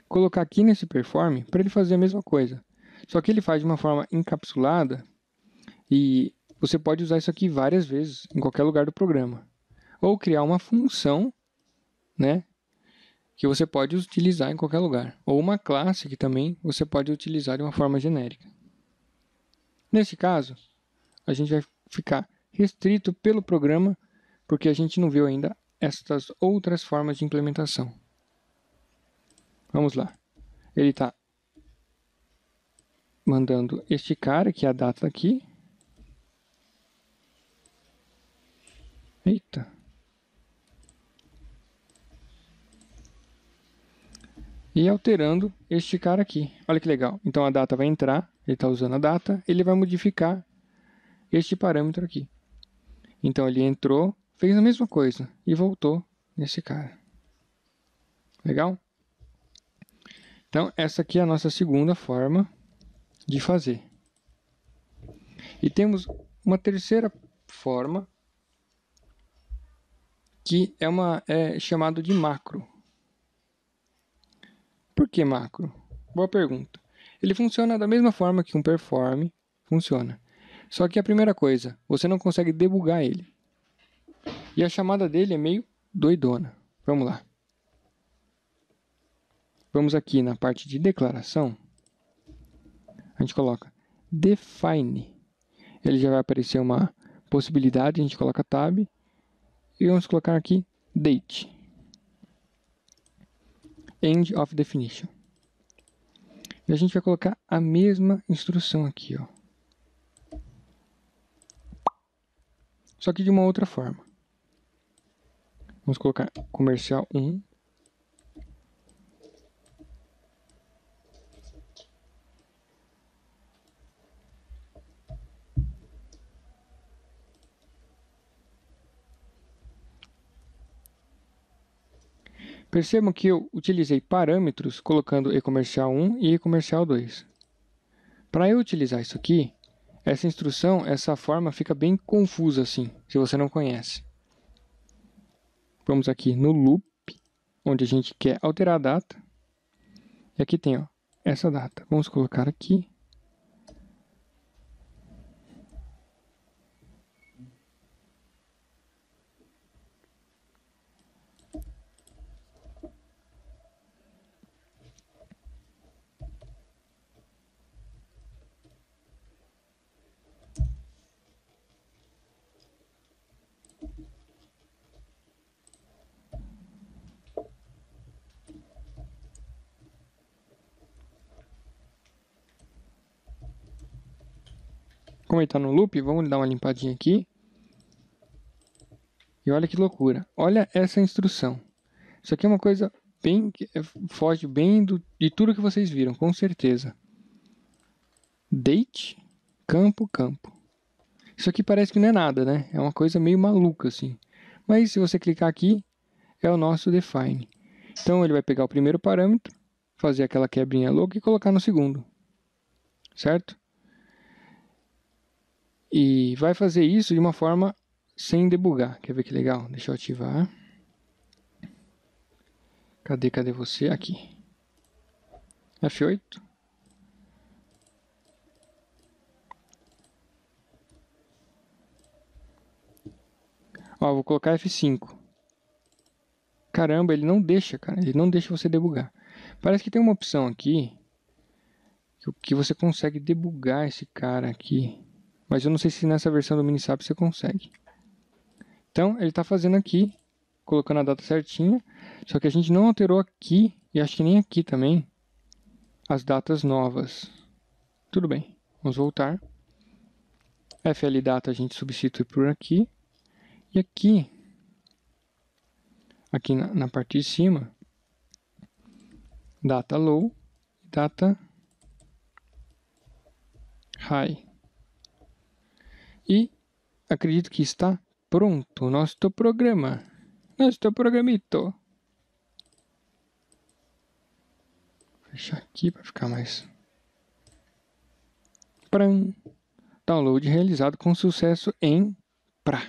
[SPEAKER 1] Colocar aqui nesse perform para ele fazer a mesma coisa. Só que ele faz de uma forma encapsulada e você pode usar isso aqui várias vezes em qualquer lugar do programa. Ou criar uma função, né, que você pode utilizar em qualquer lugar. Ou uma classe que também você pode utilizar de uma forma genérica. Nesse caso, a gente vai ficar restrito pelo programa, porque a gente não viu ainda estas outras formas de implementação. Vamos lá. Ele está mandando este cara, que é a data aqui. Eita. E alterando este cara aqui. Olha que legal. Então a data vai entrar, ele está usando a data, ele vai modificar este parâmetro aqui. Então ele entrou, fez a mesma coisa e voltou nesse cara. Legal? Então essa aqui é a nossa segunda forma de fazer. E temos uma terceira forma que é chamado de macro. Por que macro? Boa pergunta. Ele funciona da mesma forma que um perform funciona. Só que a primeira coisa, você não consegue debugar ele. E a chamada dele é meio doidona. Vamos lá. Vamos aqui na parte de declaração. A gente coloca define. Ele já vai aparecer uma possibilidade, a gente coloca tab. E vamos colocar aqui date. End of definition. E a gente vai colocar a mesma instrução aqui, ó. Só que de uma outra forma. Vamos colocar comercial 1. Percebam que eu utilizei parâmetros colocando e-comercial 1 e e-comercial 2. Para eu utilizar isso aqui, essa instrução, essa forma fica bem confusa assim, se você não conhece. Vamos aqui no loop, onde a gente quer alterar a data. E aqui tem, ó, essa data. Vamos colocar aqui. Como ele está no loop, vamos dar uma limpadinha aqui. E olha que loucura. Olha essa instrução. Isso aqui é uma coisa bem... foge bem de tudo que vocês viram, com certeza. Date, campo, campo. Isso aqui parece que não é nada, né? É uma coisa meio maluca, assim. Mas se você clicar aqui, é o nosso define. Então ele vai pegar o primeiro parâmetro, fazer aquela quebrinha louca e colocar no segundo. Certo? E vai fazer isso de uma forma sem debugar. Quer ver que legal? Deixa eu ativar. Cadê você? Aqui. F8. Ó, vou colocar F5. Caramba, ele não deixa, cara. Ele não deixa você debugar. Parece que tem uma opção aqui que você consegue debugar esse cara aqui. Mas eu não sei se nessa versão do Minisap você consegue. Então, ele está fazendo aqui, colocando a data certinha. Só que a gente não alterou aqui, e acho que nem aqui também, as datas novas. Tudo bem, vamos voltar. FL data a gente substitui por aqui. E aqui na parte de cima, data low, data high. E acredito que está pronto o nosso programa. Nosso programito. Vou fechar aqui para ficar mais... Pram. Download realizado com sucesso em pra.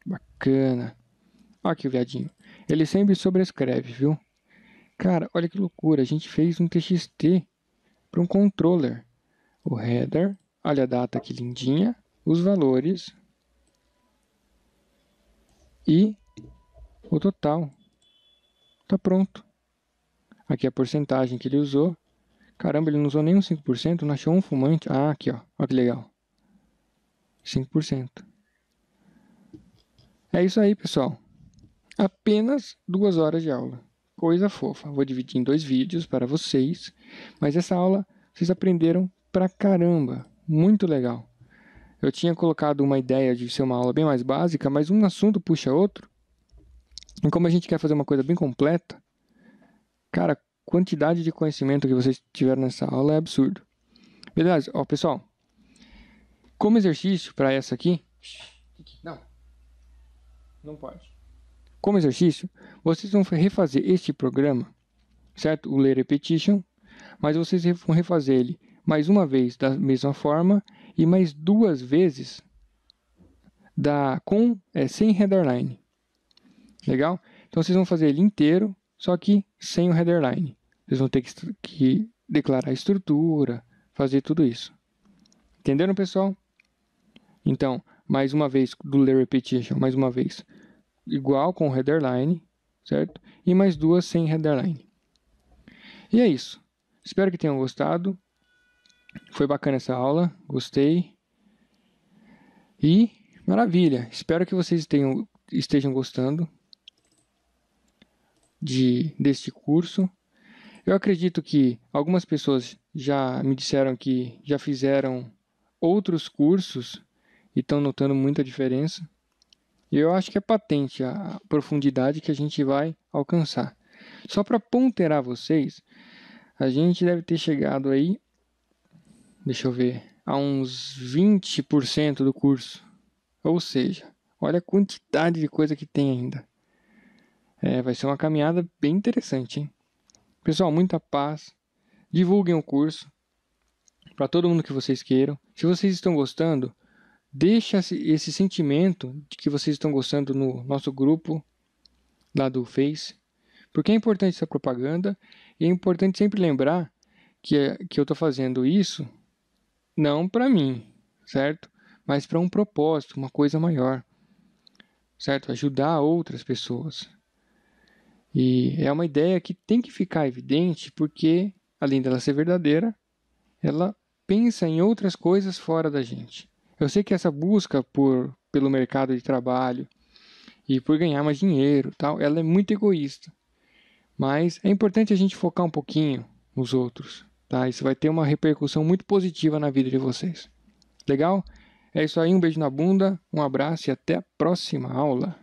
[SPEAKER 1] Bacana. Olha aqui o viadinho. Ele sempre sobrescreve, viu? Cara, olha que loucura. A gente fez um TXT para um controller. O header. Olha a data que lindinha. Os valores. E o total. Tá pronto. Aqui a porcentagem que ele usou. Caramba, ele não usou nem um 5%. Não achou um fumante. Ah, aqui, ó. Olha que legal. 5%. É isso aí, pessoal. Apenas 2 horas de aula. Coisa fofa. Vou dividir em 2 vídeos para vocês. Mas essa aula vocês aprenderam pra caramba. Muito legal. Eu tinha colocado uma ideia de ser uma aula bem mais básica, mas um assunto puxa outro. E como a gente quer fazer uma coisa bem completa, cara, a quantidade de conhecimento que vocês tiveram nessa aula é absurdo. Beleza? Ó, pessoal. Como exercício para essa aqui... Não pode. Como exercício, vocês vão refazer este programa, certo? O Ler Repetition, mas vocês vão refazer ele mais uma vez da mesma forma e mais 2 vezes sem headerline. Legal? Então vocês vão fazer ele inteiro, só que sem o headerline. Vocês vão ter que declarar a estrutura, fazer tudo isso. Entenderam, pessoal? Então, mais uma vez do Ler Repetition, mais uma vez igual com o headerline, certo? E mais 2 sem headerline. E é isso. Espero que tenham gostado. Foi bacana essa aula, gostei. E maravilha. Espero que vocês estejam gostando deste curso. Eu acredito que algumas pessoas já me disseram que já fizeram outros cursos e estão notando muita diferença. E eu acho que é patente a profundidade que a gente vai alcançar. Só para ponderar vocês, a gente deve ter chegado aí, deixa eu ver, a uns 20% do curso. Ou seja, olha a quantidade de coisa que tem ainda. Vai ser uma caminhada bem interessante, hein? Pessoal, muita paz. Divulguem o curso para todo mundo que vocês queiram. Se vocês estão gostando, deixa esse sentimento de que vocês estão gostando no nosso grupo lá do Face, porque é importante essa propaganda e é importante sempre lembrar que eu estou fazendo isso não para mim, certo? Mas para um propósito, uma coisa maior, certo? Ajudar outras pessoas. E é uma ideia que tem que ficar evidente porque, além dela ser verdadeira, ela pensa em outras coisas fora da gente. Eu sei que essa busca pelo mercado de trabalho e por ganhar mais dinheiro, tal, ela é muito egoísta. Mas é importante a gente focar um pouquinho nos outros, tá? Isso vai ter uma repercussão muito positiva na vida de vocês. Legal? É isso aí, um beijo na bunda, um abraço e até a próxima aula.